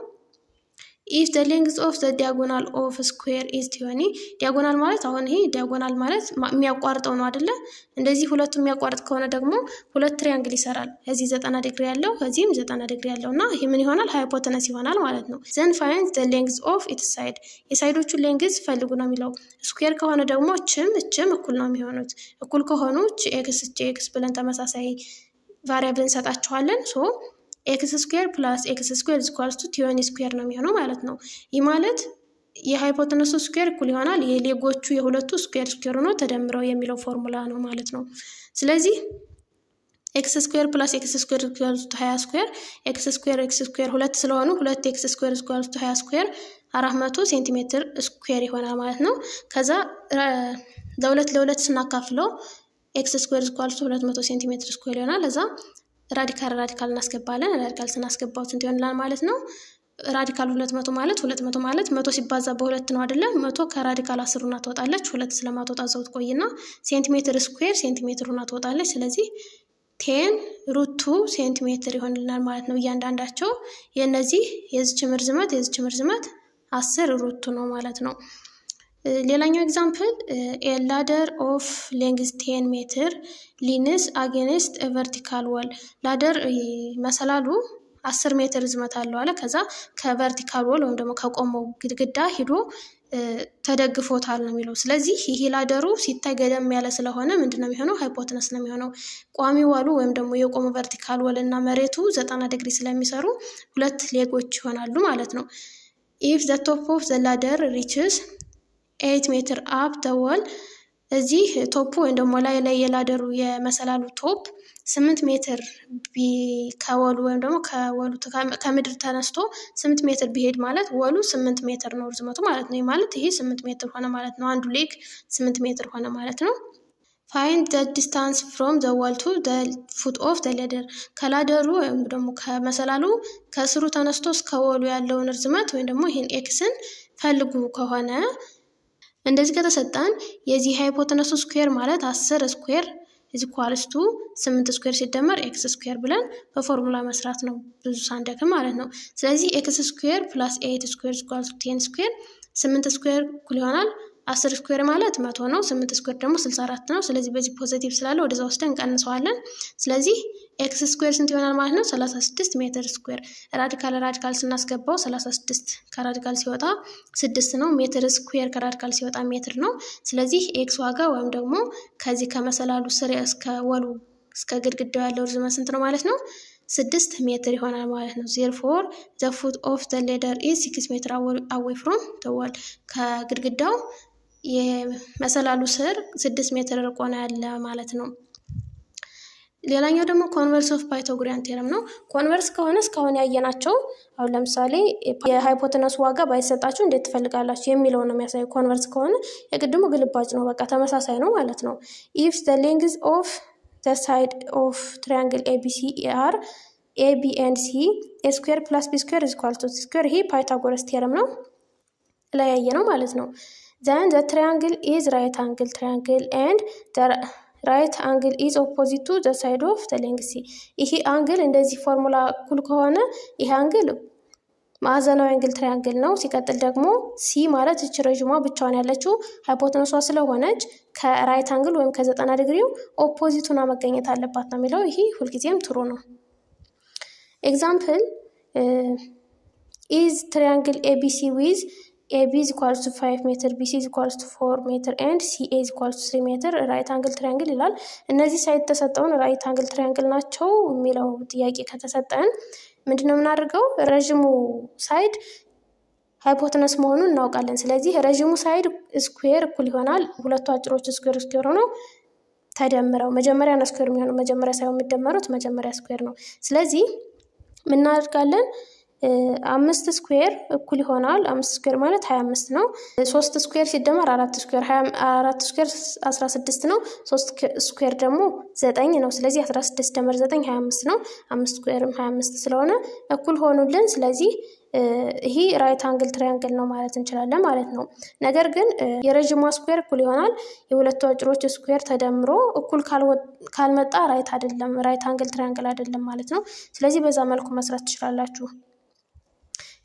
ኢፍ ዘ ሌንግዝ ኦፍ ዘ ዲያጎናል ኦፍ ስኩዌር ኢዝ 20። ዲያጎናል ማለት አሁን ይሄ ዲያጎናል ማለት የሚያቋርጠው ነው አይደለ? እንደዚህ ሁለቱም የሚያቋርጥ ከሆነ ደግሞ ሁለት ትሪያንግል ይሰራል። እዚህ 90 ዲግሪ ያለው እዚህም 90 ዲግሪ ያለው እና ይሄ ምን ይሆናል? ሃይፖተነስ ይሆናል ማለት ነው። ዘን ፋይንድ ዘ ሌንግዝ ኦፍ ኢትስ ሳይድ። የሳይዶቹን ሌንግዝ ፈልጉ ነው የሚለው። ስኩዌር ከሆነ ደግሞ እችም እኩል ነው የሚሆኑት። እኩል ከሆኑ ኤክስ ብለን ተመሳሳይ ቫሪያብል እንሰጣቸዋለን። ሶ ኤክስ ስኩዌር ፕላስ ኤክስ ስኩዌር ኢኳልስ ቱ 20 ስኩዌር ነው የሚሆነው ማለት ነው። ይህ ማለት የሃይፖተነሱ ስኩዌር እኩል ይሆናል የሌጎቹ የሁለቱ ስኩዌር ሆኖ ተደምረው የሚለው ፎርሙላ ነው ማለት ነው። ስለዚህ ኤክስ ስኩዌር ፕላስ ኤክስ ስኩዌር ኢኳልስ ቱ 20 ስኩዌር ኤክስ ስኩዌር ሁለት ስለሆኑ 2 ኤክስ ስኩዌር ኢኳልስ ቱ 20 ስኩዌር 400 ሴንቲሜትር ስኩዌር ይሆናል ማለት ነው። ከዛ ለሁለት ስናካፍለው ኤክስ ስኩዌር ኢኳልስ ቱ 200 ሴንቲሜትር ስኩዌር ይሆናል። ለዛ ራዲካል እናስገባለን። ራዲካል ስናስገባው ስንት ይሆናል ማለት ነው? ራዲካል 200 ማለት 100 ሲባዛ በሁለት ነው አይደለ? 100 ከራዲካል 10 ሆና ትወጣለች። 2 ስለማትወጣ ዘው ትቆይና ሴንቲሜትር ስኩዌር ሴንቲሜትር ሆና ትወጣለች። ስለዚህ 10√2 ሴንቲሜትር ይሆንልናል ማለት ነው። እያንዳንዳቸው የዚችም ርዝመት 10√2 ነው ማለት ነው። ሌላኛው ኤግዛምፕል ላደር ኦፍ ሌንግዝ 10 ሜትር ሊንስ አጌንስት ቨርቲካል ዋል። ላደር መሰላሉ 10 ሜትር ርዝመት አለው አለ። ከዛ ከቨርቲካል ዋል ወይም ደግሞ ከቆመው ግድግዳ ሂዶ ተደግፎታል ነው የሚለው። ስለዚህ ይሄ ላደሩ ሲታይ ገደም ያለ ስለሆነ ምንድነው የሚሆነው? ሃይፖተነስ ነው የሚሆነው። ቋሚ ዋሉ ወይም ደግሞ የቆመው ቨርቲካል ዋል እና መሬቱ 90 ዲግሪ ስለሚሰሩ ሁለት ሌጎች ይሆናሉ ማለት ነው። ኢፍ ዘ ቶፕ ኦፍ ዘ ላደር ሪችስ 8 ሜትር አፕ ተወል። እዚህ ቶፑ ወይም ደግሞ ላይ የላደሩ የመሰላሉ ቶፕ 8 ሜትር ከወሉ ወይም ደግሞ ከምድር ተነስቶ 8 ሜትር ቢሄድ ማለት ወሉ 8 ሜትር ነው ርዝመቱ ማለት ነው። ማለት ይሄ 8 ሜትር ሆነ ማለት ነው። አንዱ ሌግ 8 ሜትር ሆነ ማለት ነው። ፋይንድ ዘ ዲስታንስ ፍሮም ዘ ዋል ቱ ዘ ፉት ኦፍ ዘ ላደር። ከላደሩ ወይም ደግሞ ከመሰላሉ ከስሩ ተነስቶ እስከ ወሉ ያለውን ርዝመት ወይም ደግሞ ይሄን ኤክስን ፈልጉ ከሆነ እንደዚህ ከተሰጠን የዚህ ሃይፖተነሱ ስኩዌር ማለት 10 ስኩዌር ኢኳልስ ቱ 8 ስኩዌር ሲደመር ኤክስ ስኩዌር ብለን በፎርሙላ መስራት ነው ብዙ ሳንደክም ማለት ነው። ስለዚህ ኤክስ ስኩዌር ፕላስ 8 ስኩዌር ኢኳልስ ቱ 10 ስኩዌር 8 ስኩዌር እኩል ይሆናል 10 ስኩዌር ማለት 100 ነው። 8 ስኩዌር ደግሞ 64 ነው። ስለዚህ በዚህ ፖዚቲቭ ስላለ ወደዛ ወስደን እንቀንሰዋለን። ስለዚህ ኤክስ ስኩዌር ስንት ይሆናል ማለት ነው? 36 ሜትር ስኩዌር። ራዲካል ስናስገባው 36 ከራዲካል ሲወጣ 6 ነው። ሜትር ስኩዌር ከራዲካል ሲወጣ ሜትር ነው። ስለዚህ ኤክስ ዋጋ ወይም ደግሞ ከዚህ ከመሰላሉ ስር እስከ ወሉ እስከ ግድግዳው ያለው ርዝመት ስንት ነው ማለት ነው? 6 ሜትር ይሆናል ማለት ነው። ዜርፎር ዘ ፉት ኦፍ ዘ ላደር ኢዝ 6 ሜትር አዌይ ፍሮም ዘ ዋል። ከግድግዳው የመሰላሉ ስር 6 ሜትር ርቆ ነው ያለ ማለት ነው። ሌላኛው ደግሞ ኮንቨርስ ኦፍ ፓይታጎሪያን ቴረም ነው። ኮንቨርስ ከሆነ እስካሁን ያየናቸው አሁን ለምሳሌ የሃይፖተነሱ ዋጋ ባይሰጣችሁ እንዴት ትፈልጋላችሁ የሚለው ነው የሚያሳየው። ኮንቨርስ ከሆነ የቅድሙ ግልባጭ ነው፣ በቃ ተመሳሳይ ነው ማለት ነው። ኢፍ ዘ ሌንግዝ ኦፍ ዘ ሳይድ ኦፍ ትራያንግል ኤቢሲ አር ኤቢ ኤንድ ሲ ኤ ስኩዌር ፕላስ ቢ ስኩዌር ኢዝ ኢኳል ቱ ሲ ስኩዌር። ይሄ ፓይታጎረስ ቴረም ነው ላይ ያየ ነው ማለት ነው። then the triangle is right angle triangle and the right angle is opposite to the side of the length C። ይሄ አንግል እንደዚህ ፎርሙላ እኩል ከሆነ ይሄ አንግል ማዕዘናዊ አንግል ትራያንግል ነው። ሲቀጥል ደግሞ ሲ ማለት እች ረዥሟ ብቻዋን ያለችው ሃይፖተነሷ ስለሆነች ከራይት አንግል ወይም ከ90 ዲግሪው ኦፖዚቱና መገኘት አለባት ነው የሚለው። ይሄ ሁልጊዜም ትሩ ነው። ኤግዛምፕል is triangle ABC with AB is equals to 5 meter, BC is equals to 4 meter and CA is equals to 3 meter right angle triangle ይላል። እነዚህ ሳይድ ተሰጠውን ራይት አንግል ትራያንግል ናቸው የሚለው ጥያቄ ከተሰጠን ምንድነው የምናደርገው? ረዥሙ ሳይድ ሃይፖተነስ መሆኑን እናውቃለን። ስለዚህ ረዥሙ ሳይድ ስኩዌር እኩል ይሆናል ሁለቱ አጭሮች ስኩዌር ስኩዌር ሆነው ተደምረው መጀመሪያ ነው ስኩዌር የሚሆነው መጀመሪያ ሳይሆን የሚደመሩት መጀመሪያ ስኩዌር ነው። ስለዚህ ምን እናደርጋለን? 5 ስኩዌር እኩል ይሆናል 5 ስኩዌር ማለት 25 ነው። 3 ስኩዌር ሲደመር 4 ስኩዌር 4 ስኩዌር 16 ነው። 3 ስኩዌር ደግሞ 9 ነው። ስለዚህ 16 ደመር 9 25 ነው። 5 ስኩዌርም 25 ስለሆነ እኩል ሆኑልን። ስለዚህ ይሄ ራይት አንግል ትራያንግል ነው ማለት እንችላለን ማለት ነው። ነገር ግን የረዥሟ ስኩዌር እኩል ይሆናል የሁለቱ አጭሮች ስኩዌር ተደምሮ እኩል ካልመጣ ራይት አይደለም ራይት አንግል ትራያንግል አይደለም ማለት ነው። ስለዚህ በዛ መልኩ መስራት ትችላላችሁ።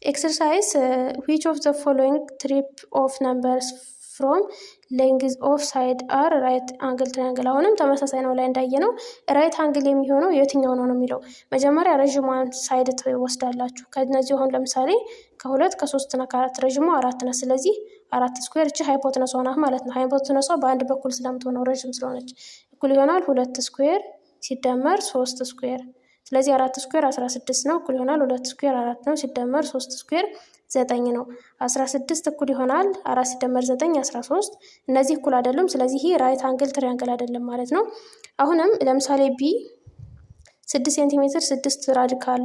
Exercise which of the following trip of numbers from length of side are right angle triangle? አሁንም ተመሳሳይ ነው ላይ እንዳየነው ራይት አንግል የሚሆነው የትኛው ነው የሚለው መጀመሪያ ረዥሟን ሳይድ ትወስዳላችሁ። ከነዚህ አሁን ለምሳሌ ከ2 ከ3 እና ከ4 ረዥሟ 4 ነው። ስለዚህ 4 ስኩዌር እቺ ሃይፖተነሷ ናት ማለት ነው። ሃይፖተነሷ በአንድ በኩል ስለምትሆነው ረዥም ስለሆነች እኩል ይሆናል 2 ስኩዌር ሲደመር 3 ስኩዌር። ስለዚህ 4 ስኩዌር 16 ነው እኩል ይሆናል 2 ስኩዌር 4 ነው ሲደመር 3 ስኩዌር 9 ነው። 16 እኩል ይሆናል 4 ሲደመር 9 13። እነዚህ እኩል አይደሉም። ስለዚህ ይሄ ራይት አንግል ትራያንግል አይደለም ማለት ነው። አሁንም ለምሳሌ ቢ 6 ሴንቲሜትር 6 ራዲካል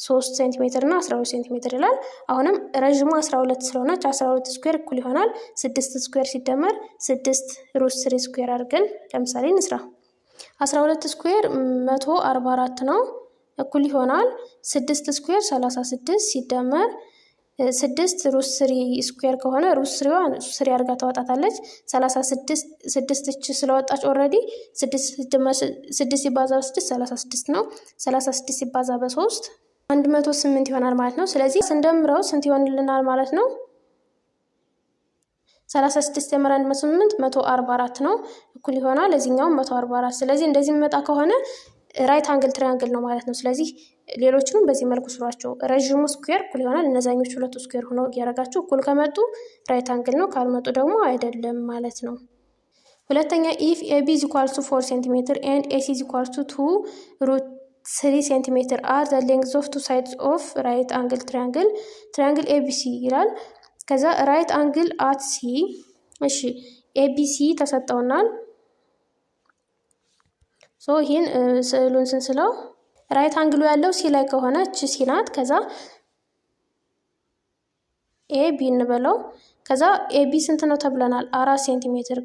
3 ሴንቲሜትር እና 12 ሴንቲሜትር ይላል። አሁንም ረዥሙ 12 ስለሆነች 12 ስኩዌር እኩል ይሆናል 6 ስኩዌር ሲደመር 6 ሩት 3 ስኩዌር አድርገን ለምሳሌ እንስራ። 12 ስኩዌር 144 ነው እኩል ይሆናል 6 ስኩዌር 36 ሲደመር 6 ሩት 3 ስኩዌር ከሆነ ሩት 3 አድርጋ ታወጣታለች። 36 እች ስለወጣች ኦልሬዲ 6 ሲባዛ በ6 36 ነው። 36 ሲባዛ በ3 108 ይሆናል ማለት ነው። ስለዚህ ስንደምረው ስንት ይሆንልናል ማለት ነው? 36 ደምር 108 144 ነው እኩል ይሆናል እዚህኛው 144። ስለዚህ እንደዚህ የሚመጣ ከሆነ ራይት አንግል ትራያንግል ነው ማለት ነው። ስለዚህ ሌሎችንም በዚህ መልኩ ስሯቸው። ረዥሙ ስኩዌር እኩል ይሆናል እነዛኞቹ ሁለቱ ስኩዌር ሆነው እያደረጋችሁ እኩል ከመጡ ራይት አንግል ነው ካልመጡ ደግሞ አይደለም ማለት ነው። ሁለተኛ ኢፍ ኤቢ ኢዝ ኢኳልስ ቱ 4 ሴንቲሜትር ኤንድ ኤሲ ኢዝ ኢኳልስ ቱ 2 ሩት 3 ሴንቲሜትር አር ዘ ሌንግዝ ኦፍ ቱ ሳይድስ ኦፍ ራይት አንግል ትራያንግል ኤቢሲ ይላል። ከዛ ራይት አንግል አት ሲ እሺ ኤቢሲ ተሰጠውናል። ሶ ይሄን ስዕሉን ስንስለው ራይት አንግሉ ያለው ሲ ላይ ከሆነ እቺ ሲ ናት። ከዛ ኤቢ እንበለው። ከዛ ኤቢ ስንት ነው ተብለናል? 4 ሴንቲሜትር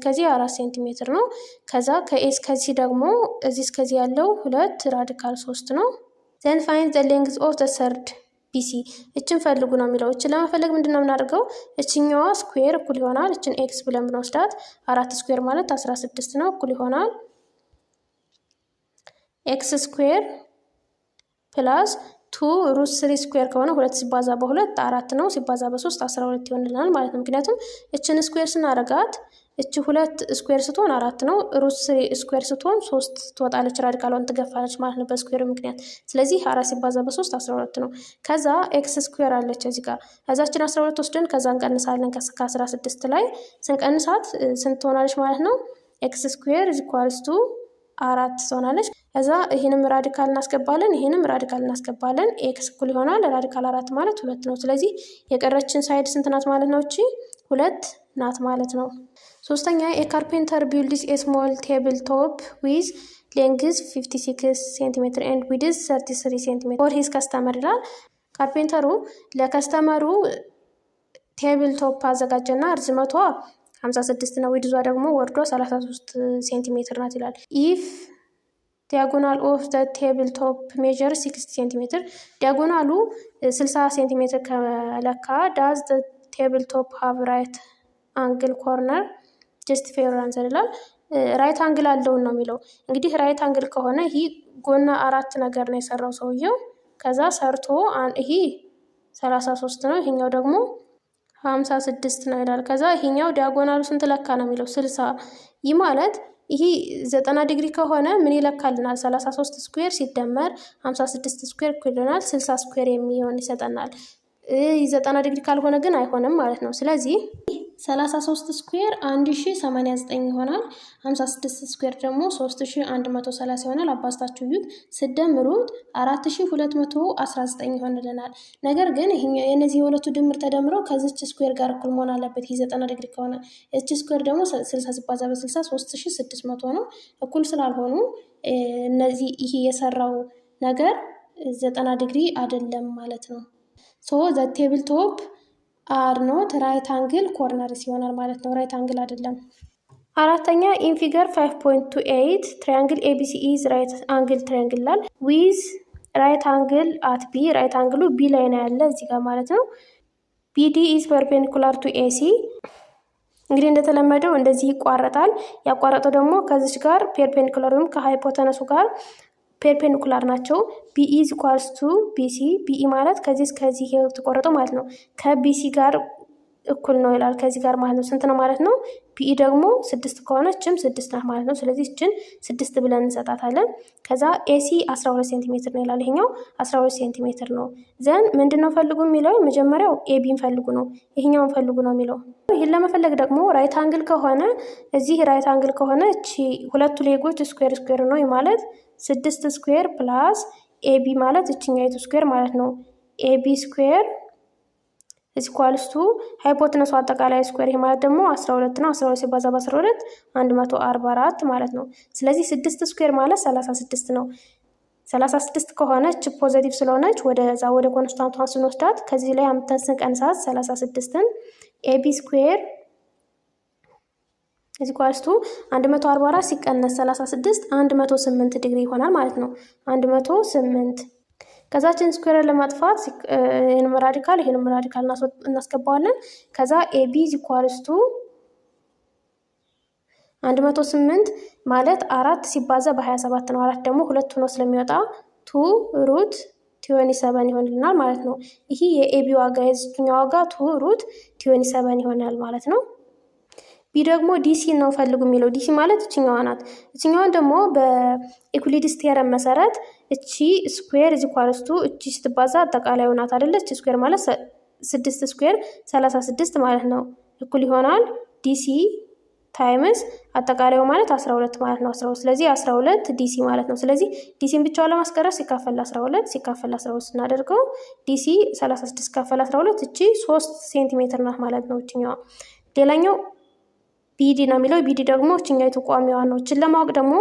ከዚህ 4 ሴንቲሜትር ነው። ከዛ ከኤስ ከዚህ ደግሞ እዚህ እስከዚህ ያለው 2 ራዲካል 3 ነው። then find the length of the third BC እችን ፈልጉ ነው የሚለው። እችን ለመፈለግ ምንድነው የምናደርገው? እችኛዋ ስኩዌር እኩል ይሆናል እችን ኤክስ ብለን ብንወስዳት 4 ስኩዌር ማለት 16 ነው እኩል ይሆናል ኤክስ ስኩዌር ፕላስ 2 ሩት 3 ስኩዌር ከሆነ 2 ሲባዛ በ2 4 ነው ሲባዛ በ3 12 ይሆንልናል ማለት ነው። ምክንያቱም እችን ስኩዌር ስናደርጋት እቺ 2 ስኩዌር ስትሆን 4 ነው ሩት 3 ስኩዌር ስትሆን 3 ትወጣለች ራዲካሏን ትገፋለች ማለት ነው በስኩዌር ምክንያት። ስለዚህ 4 ሲባዛ በ3 12 ነው። ከዛ ኤክስ ስኩዌር አለች እዚህ ጋር ከዛችን 12 ወስደን ከዛ እንቀንሳለን ከ16 ላይ ስንቀንሳት ስንት ትሆናለች ማለት ነው? ኤክስ ስኩዌር ኢዝ ኢኳልስ ቱ 4 ትሆናለች። ከዛ ይሄንም ራዲካል እናስገባለን ይሄንም ራዲካል እናስገባለን ኤክስ እኩል ይሆናል ራዲካል 4 ማለት 2 ነው። ስለዚህ የቀረችን ሳይድ ስንት ናት ማለት ነው? እቺ 2 ናት ማለት ነው። ሶስተኛ የካርፔንተር ቢልድስ ኤ ስሞል ቴብል ቶፕ ዊዝ ሌንግዝ 56 ሴንቲሜትር ኤንድ ዊድዝ 33 ሴንቲሜትር ፎር ሂዝ ከስተመር ይላል። ካርፔንተሩ ለከስተመሩ ቴብል ቶፕ አዘጋጀና ርዝመቷ 56 ነው ዊድዟ ደግሞ ወርዷ 33 ሴንቲሜትር ናት ይላል። ኢፍ ዲያጎናል ኦፍ ዘ ቴብል ቶፕ ሜጀር 60 ሴንቲሜትር ዲያጎናሉ 60 ሴንቲሜትር ከለካ ዳዝ ዘ ቴብል ቶፕ ሃቭ ራይት አንግል ኮርነር ጀስቲፋይ ዮር አንሰር ይላል። ራይት አንግል አለውን ነው የሚለው። እንግዲህ ራይት አንግል ከሆነ ይህ ጎና 4 ነገር ነው የሰራው ሰውየው። ከዛ ሰርቶ ይሄ 33 ነው፣ ይሄኛው ደግሞ 56 ነው ይላል። ከዛ ይሄኛው ዲያጎናሉ ስንት ለካ ነው የሚለው 60። ይህ ማለት ይሄ 90 ዲግሪ ከሆነ ምን ይለካልናል? 33 ስኩዌር ሲደመር 56 ስኩዌር እኩል ይሆናል 60 ስኩዌር የሚሆን ይሰጠናል። 90 ዲግሪ ካልሆነ ግን አይሆንም ማለት ነው። ስለዚህ 33 ስኩዌር 1089 ይሆናል። 56 ስኩዌር ደግሞ 3130 ይሆናል። አባዝታችሁ እዩት። ስደምሩት 4219 ይሆንልናል። ነገር ግን ይሄኛው የነዚህ የሁለቱ ድምር ተደምረው ከዚች ስኩዌር ጋር እኩል መሆን አለበት። ይሄ 90 ዲግሪ ከሆነ እቺ ስኩዌር ደግሞ 60 ሲባዛ በ60 3600 ነው። እኩል ስላልሆኑ እነዚህ ይሄ የሰራው ነገር 90 ዲግሪ አይደለም ማለት ነው። ሶ ዘ ቴብል ቶፕ አር ኖት ራይት አንግል ኮርነርስ ይሆናል ማለት ነው። ራይት አንግል አይደለም። አራተኛ ኢን ፊገር 5.28 ትራያንግል ኤቢሲ ኢዝ ራይት አንግል ትራያንግል ይላል። ዊዝ ራይት አንግል አት ቢ። ራይት አንግሉ ቢ ላይ ነው ያለ እዚህ ጋር ማለት ነው። ቢዲ ኢዝ ፐርፔንዲኩላር ቱ ኤሲ። እንግዲህ እንደተለመደው እንደዚህ ይቋረጣል። ያቋረጠው ደግሞ ከዚች ጋር ፐርፔንዲኩላር ወይም ከሃይፖተነሱ ጋር ፐርፔንዲኩላር ናቸው። ቢ ኢዝ ኢኳልስ ቱ ቢሲ። ቢኢ ማለት ከዚህ እስከዚህ የተቆረጠው ማለት ነው። ከቢሲ ጋር እኩል ነው ይላል ከዚህ ጋር ማለት ነው። ስንት ነው ማለት ነው? ቢኢ ደግሞ 6 ከሆነ እችም 6 ናት ማለት ነው። ስለዚህ እችን 6 ብለን እንሰጣታለን። ከዛ ኤሲ 12 ሴንቲሜትር ነው ይላል። ይሄኛው 12 ሴንቲሜትር ነው። ዘን ምንድነው ፈልጉ የሚለው? መጀመሪያው ኤቢን ፈልጉ ነው፣ ይሄኛውን ፈልጉ ነው የሚለው። ይህን ለመፈለግ ደግሞ ራይት አንግል ከሆነ እዚህ ራይት አንግል ከሆነ እቺ ሁለቱ ሌጎች ስኩዌር ስኩዌር ነው ማለት 6 ስኩዌር ፕላስ ኤቢ ማለት እችኛይቱ ስኩዌር ማለት ነው። ኤቢ ስኩዌር እዚ ኳልስቱ ሃይፖትነሱ አጠቃላይ ስኩዌር ይሄ ማለት ደግሞ 12 ነው። 12 ሲባዛ በ12 144 ማለት ነው። ስለዚህ 6 ስኩዌር ማለት 36 ነው። 36 ከሆነች ፖዚቲቭ ስለሆነች ወደዛ ወደ ኮንስታንቷን ስንወስዳት ከዚህ ላይ አምጥተን ስንቀንሳት 36ን ኤቢ ስኩዌር እዚ ኳልስቱ 144 ሲቀነስ 36 108 ዲግሪ ይሆናል ማለት ነው። 108 ከዛችን ስኩዌር ለማጥፋት ይሄንም ራዲካል እናስገባዋለን። ከዛ ኤቢ ኢዝ ኢኳልስ ቱ 108 ማለት 4 ሲባዛ በ27 ነው። 4 ደግሞ 2 ሆኖ ስለሚወጣ 2 ሩት 27 ይሆንልናል ማለት ነው። ይሄ የኤቢ ዋጋ የዚህኛው ዋጋ 2 ሩት 27 ይሆናል ማለት ነው። ቢ ደግሞ ዲሲ ነው ፈልጉ የሚለው። ዲሲ ማለት እችኛዋ ናት። እችኛዋን ደግሞ በኢኩሊድስ ቴረም መሰረት እቺ ስኩዌር ኢዝ ኢኳልስ ቱ እቺ ስትባዛ አጠቃላዩ ናት አይደለ? እቺ ስኩዌር ማለት 6 ስኩዌር 36 ማለት ነው እኩል ይሆናል ዲሲ ታይምስ አጠቃላዩ ማለት 12 ማለት ነው። 12 ስለዚህ 12 ዲሲ ማለት ነው። ስለዚህ ዲሲን ብቻውን ለማስቀረት ሲካፈል 12 ሲካፈል 12 ስናደርገው ዲሲ 36 ሲካፈል 12 እቺ 3 ሴንቲሜትር ናት ማለት ነው እችኛዋ። ሌላኛው ቢዲ ነው የሚለው። ቢዲ ደግሞ እችኛይቱ ቋሚዋ ነው። እችን ለማወቅ ደግሞ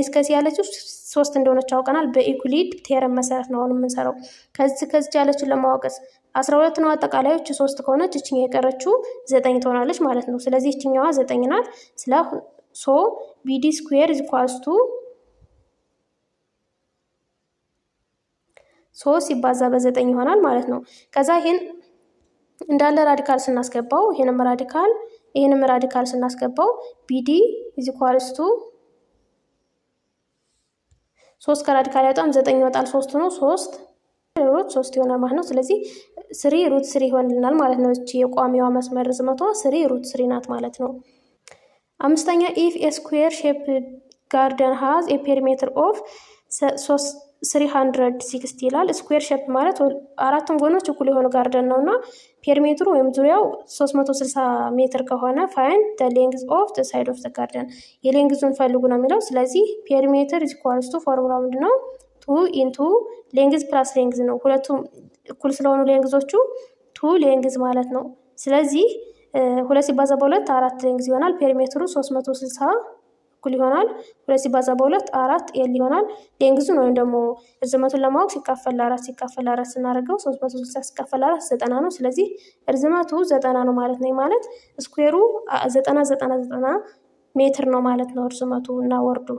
ከዚህ ያለችው 3 እንደሆነች አውቀናል። በኢኩሊድ ቴረም መሰረት ነው አሁን የምንሰራው። ከዚህ ያለችን ለማወቅስ 12 ነው አጠቃላዩ። እች 3 ከሆነች እችኛ የቀረችው 9 ትሆናለች ማለት ነው። ስለዚህ እችኛዋ 9 ናት። ሶ ቢዲ ስኩዌር ኢዝ ኢኳልስ ቱ 3 ሲባዛ በ9 ይሆናል ማለት ነው። ከዛ ይሄን እንዳለ ራዲካል ስናስገባው ይሄንም ራዲካል ስናስገባው ቢዲ ኢዝ ኢኳልስ ቱ 3 ከራዲካል ያወጣም 9 ይወጣል። 3 ነው 3 ሩት 3 ይሆናል ማለት ነው። ስለዚህ 3 ሩት 3 ይሆንልናል ማለት ነው። እቺ የቋሚዋ መስመር ርዝመቷ 3 ሩት 3 ናት ማለት ነው። አምስተኛ ኢፍ ኤ ስኩዌር ሼፕ ጋርደን ሃዝ ኤ ፔሪሜትር ኦፍ 360 ይላል። ስኩዌር ሼፕ ማለት አራቱም ጎኖች እኩል የሆኑ ጋርደን ነውና ፔሪሜትሩ ወይም ዙሪያው 360 ሜትር ከሆነ ፋይንድ ዘ ሌንግዝ ኦፍ ዘ ሳይድ ኦፍ ዘ ጋርደን የሌንግዙን ፈልጉ ነው የሚለው። ስለዚህ ፔሪሜትር ኢዝ ኢኳልስ ቱ ፎርሙላ ምንድነው? 2 ኢንቱ ሌንግዝ ፕላስ ሌንግዝ ነው። ሁለቱም እኩል ስለሆኑ ሌንግዞቹ 2 ሌንግዝ ማለት ነው። ስለዚህ 2 ሲባዛ በ2 4 ሌንግዝ ይሆናል። ፔሪሜትሩ 360 እኩል ይሆናል 2 ሲባዛ በ2 4 ኤል ይሆናል። ሌንግዙን ወይም ደግሞ ርዝመቱን ለማወቅ ሲካፈል 4 ስናደርገው 360 ሲካፈል 4 90 ነው። ስለዚህ ርዝመቱ 90 ነው ማለት ነው። ማለት ስኩዌሩ 90 ሜትር ነው ማለት ነው ርዝመቱ እና ወርዱ።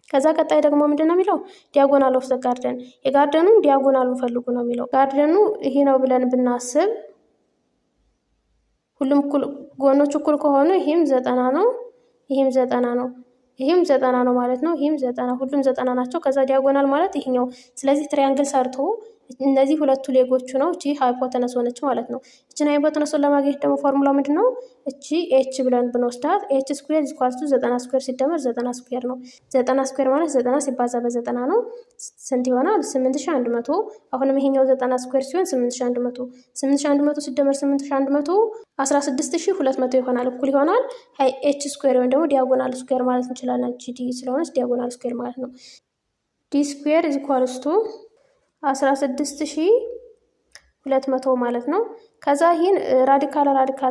ከዛ ቀጣይ ደግሞ ምንድነው የሚለው? ዲያጎናል ኦፍ ዘ ጋርደን የጋርደኑን ዲያጎናሉን ፈልጉ ነው የሚለው። ጋርደኑ ይሄ ነው ብለን ብናስብ ሁሉም ጎኖች እኩል ከሆኑ ይህም 90 ነው፣ ይህም 90 ነው፣ ይህም 90 ነው ማለት ነው። ይህም 90፣ ሁሉም 90 ናቸው። ከዛ ዲያጎናል ማለት ይሄኛው። ስለዚህ ትሪያንግል ሰርቶ እነዚህ ሁለቱ ሌጎቹ ነው። እቺ ሃይፖተነስ ሆነች ማለት ነው። እቺን ሃይፖተነሱን ለማግኘት ደግሞ ፎርሙላው ምንድን ነው? እቺ ኤች ብለን ብንወስዳት ኤች ስኩዌር ኢኳልስ ቱ 90 ስኩዌር ሲደመር 90 ስኩዌር ነው። 90 ስኩዌር ማለት 90 ሲባዛ በ90 ነው። ስንት ይሆናል? 8100። አሁንም ይሄኛው 90 ስኩዌር ሲሆን 8100፣ 8100 ሲደመር 8100 16200 ይሆናል። እኩል ይሆናል ኤች ስኩዌር ወይም ደግሞ ዲያጎናል ስኩዌር ማለት እንችላለን። እቺ ዲ ስለሆነች ዲያጎናል ስኩዌር ማለት ነው። ዲ ስኩዌር ኢኳልስ ቱ 16200 ማለት ነው። ከዛ ይህን ራዲካል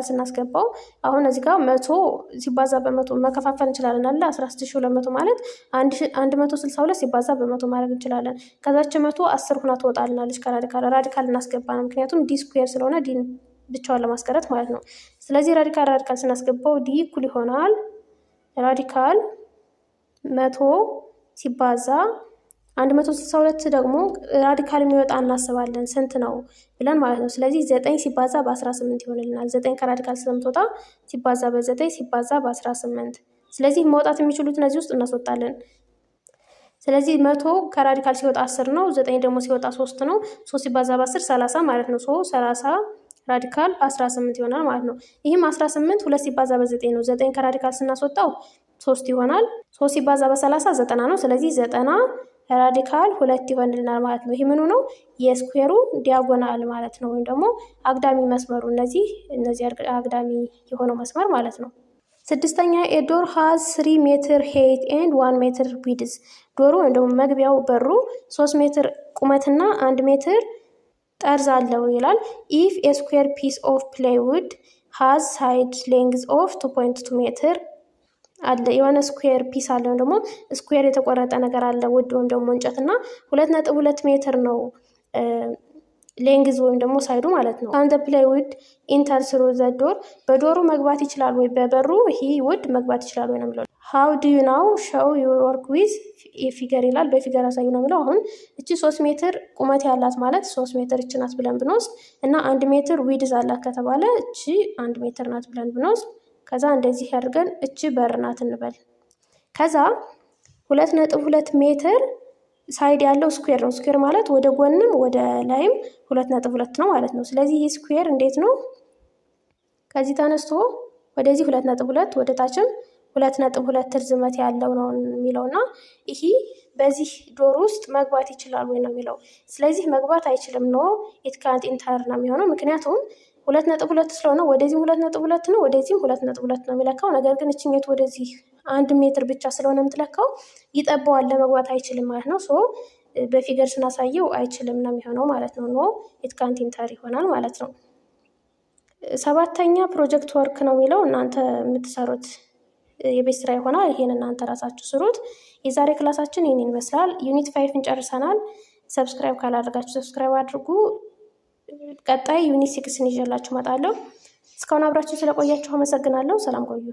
ስናስገባው አሁን እዚህ ጋር 100 ሲባዛ በ100 መከፋፈል እንችላለን አለ 16200 ማለት 162 ሲባዛ በ100 ማድረግ እንችላለን። ከዛች 100 10 ሁና ትወጣልናለች ከራዲካል እናስገባ ነው። ምክንያቱም ዲ ስኩዌር ስለሆነ ዲ ብቻዋን ለማስቀረት ማለት ነው። ስለዚህ ራዲካል ስናስገባው ዲ እኩል ይሆናል ራዲካል 100 ሲባዛ 162 ደግሞ ራዲካል የሚወጣ እናስባለን ስንት ነው ብለን ማለት ነው። ስለዚህ 9 ሲባዛ በ18 ይሆንልናል። 9 ከራዲካል ስለምትወጣ ሲባዛ በ9 ሲባዛ በ18። ስለዚህ መውጣት የሚችሉት እነዚህ ውስጥ እናስወጣለን። ስለዚህ 100 ከራዲካል ሲወጣ 10 ነው። 9 ደግሞ ሲወጣ 3 ነው። 3 ሲባዛ በ10 30 ማለት ነው። 30 ራዲካል 18 ይሆናል ማለት ነው። ይህም 18 2 ሲባዛ በ9 ነው። 9 ከራዲካል ስናስወጣው 3 ይሆናል። 3 ሲባዛ በ30 90 ነው። ስለዚህ 90 ራዲካል 2 ይሆንልናል ማለት ነው። ይህ ምኑ ነው? የስኩዌሩ ዲያጎናል ማለት ነው፣ ወይም ደግሞ አግዳሚ መስመሩ። እነዚህ አግዳሚ የሆነው መስመር ማለት ነው። ስድስተኛ ኤዶር ሃዝ 3 ሜትር ሄይት ኤንድ 1 ሜትር ዊድዝ። ዶሩ ወይም ደግሞ መግቢያው በሩ 3 ሜትር ቁመትና 1 ሜትር ጠርዝ አለው ይላል። ኢፍ ኤ ስኩዌር ፒስ ኦፍ ፕላይውድ ሃዝ ሳይድ ሌንግዝ ኦፍ 2.2 ሜትር አለ። የሆነ ስኩዌር ፒስ አለ ወይም ደግሞ ስኩዌር የተቆረጠ ነገር አለ ውድ ወይም ደግሞ እንጨት እና 2.2 ሜትር ነው ሌንግዝ ወይም ደግሞ ሳይዱ ማለት ነው። ካን ዘ ፕላይውድ ኢንተር ስሩ ዘ ዶር። በዶሩ መግባት ይችላል ወይ በበሩ ይሄ ውድ መግባት ይችላል ወይ ነው የሚለው። ሃው ዱ ዩ ናው ሾው ዩር ወርክ ዊዝ ፊገር ይላል። በፊገር አሳዩ ነው የሚለው። አሁን እቺ 3 ሜትር ቁመት ያላት ማለት 3 ሜትር እቺ ናት ብለን ብንወስድ እና 1 ሜትር ዊድዝ አላት ከተባለ እቺ 1 ሜትር ናት ብለን ብንወስድ ከዛ እንደዚህ አድርገን እቺ በር ናት እንበል። ከዛ 2.2 ሜትር ሳይድ ያለው ስኩዌር ነው። ስኩዌር ማለት ወደ ጎንም ወደ ላይም 2.2 ነው ማለት ነው። ስለዚህ ይህ ስኩዌር እንዴት ነው? ከዚህ ተነስቶ ወደዚህ 2.2 ወደ ታችም 2.2 ርዝመት ያለው ነው የሚለውና ይሄ በዚህ ዶር ውስጥ መግባት ይችላል ወይ ነው የሚለው። ስለዚህ መግባት አይችልም ነው ኢት ካንት ኢንተር ነው የሚሆነው። ምክንያቱም 2.2 ስለሆነ ወደዚህም 2.2 ነው ወደዚህም 2.2 ነው የሚለካው። ነገር ግን እችኛቱ ወደዚህ 1 ሜትር ብቻ ስለሆነ የምትለካው ይጠባዋል፣ ለመግባት አይችልም ማለት ነው። ሶ በፊገር ስናሳየው አይችልም ነው የሚሆነው ማለት ነው። ኖ ኢት ካንት ኢንተር ይሆናል ማለት ነው። 7ኛ ፕሮጀክት ወርክ ነው የሚለው። እናንተ የምትሰሩት የቤት ስራ ይሆናል። ይሄን እናንተ ራሳችሁ ስሩት። የዛሬ ክላሳችን ይህን ይመስላል። ዩኒት 5 ጨርሰናል። ሰብስክራይብ ካላደረጋችሁ ሰብስክራይብ አድርጉ። ቀጣይ ዩኒት 6 ይዤላችሁ እመጣለሁ። እስካሁን አብራችሁ ስለቆያችሁ አመሰግናለሁ። ሰላም ቆዩ።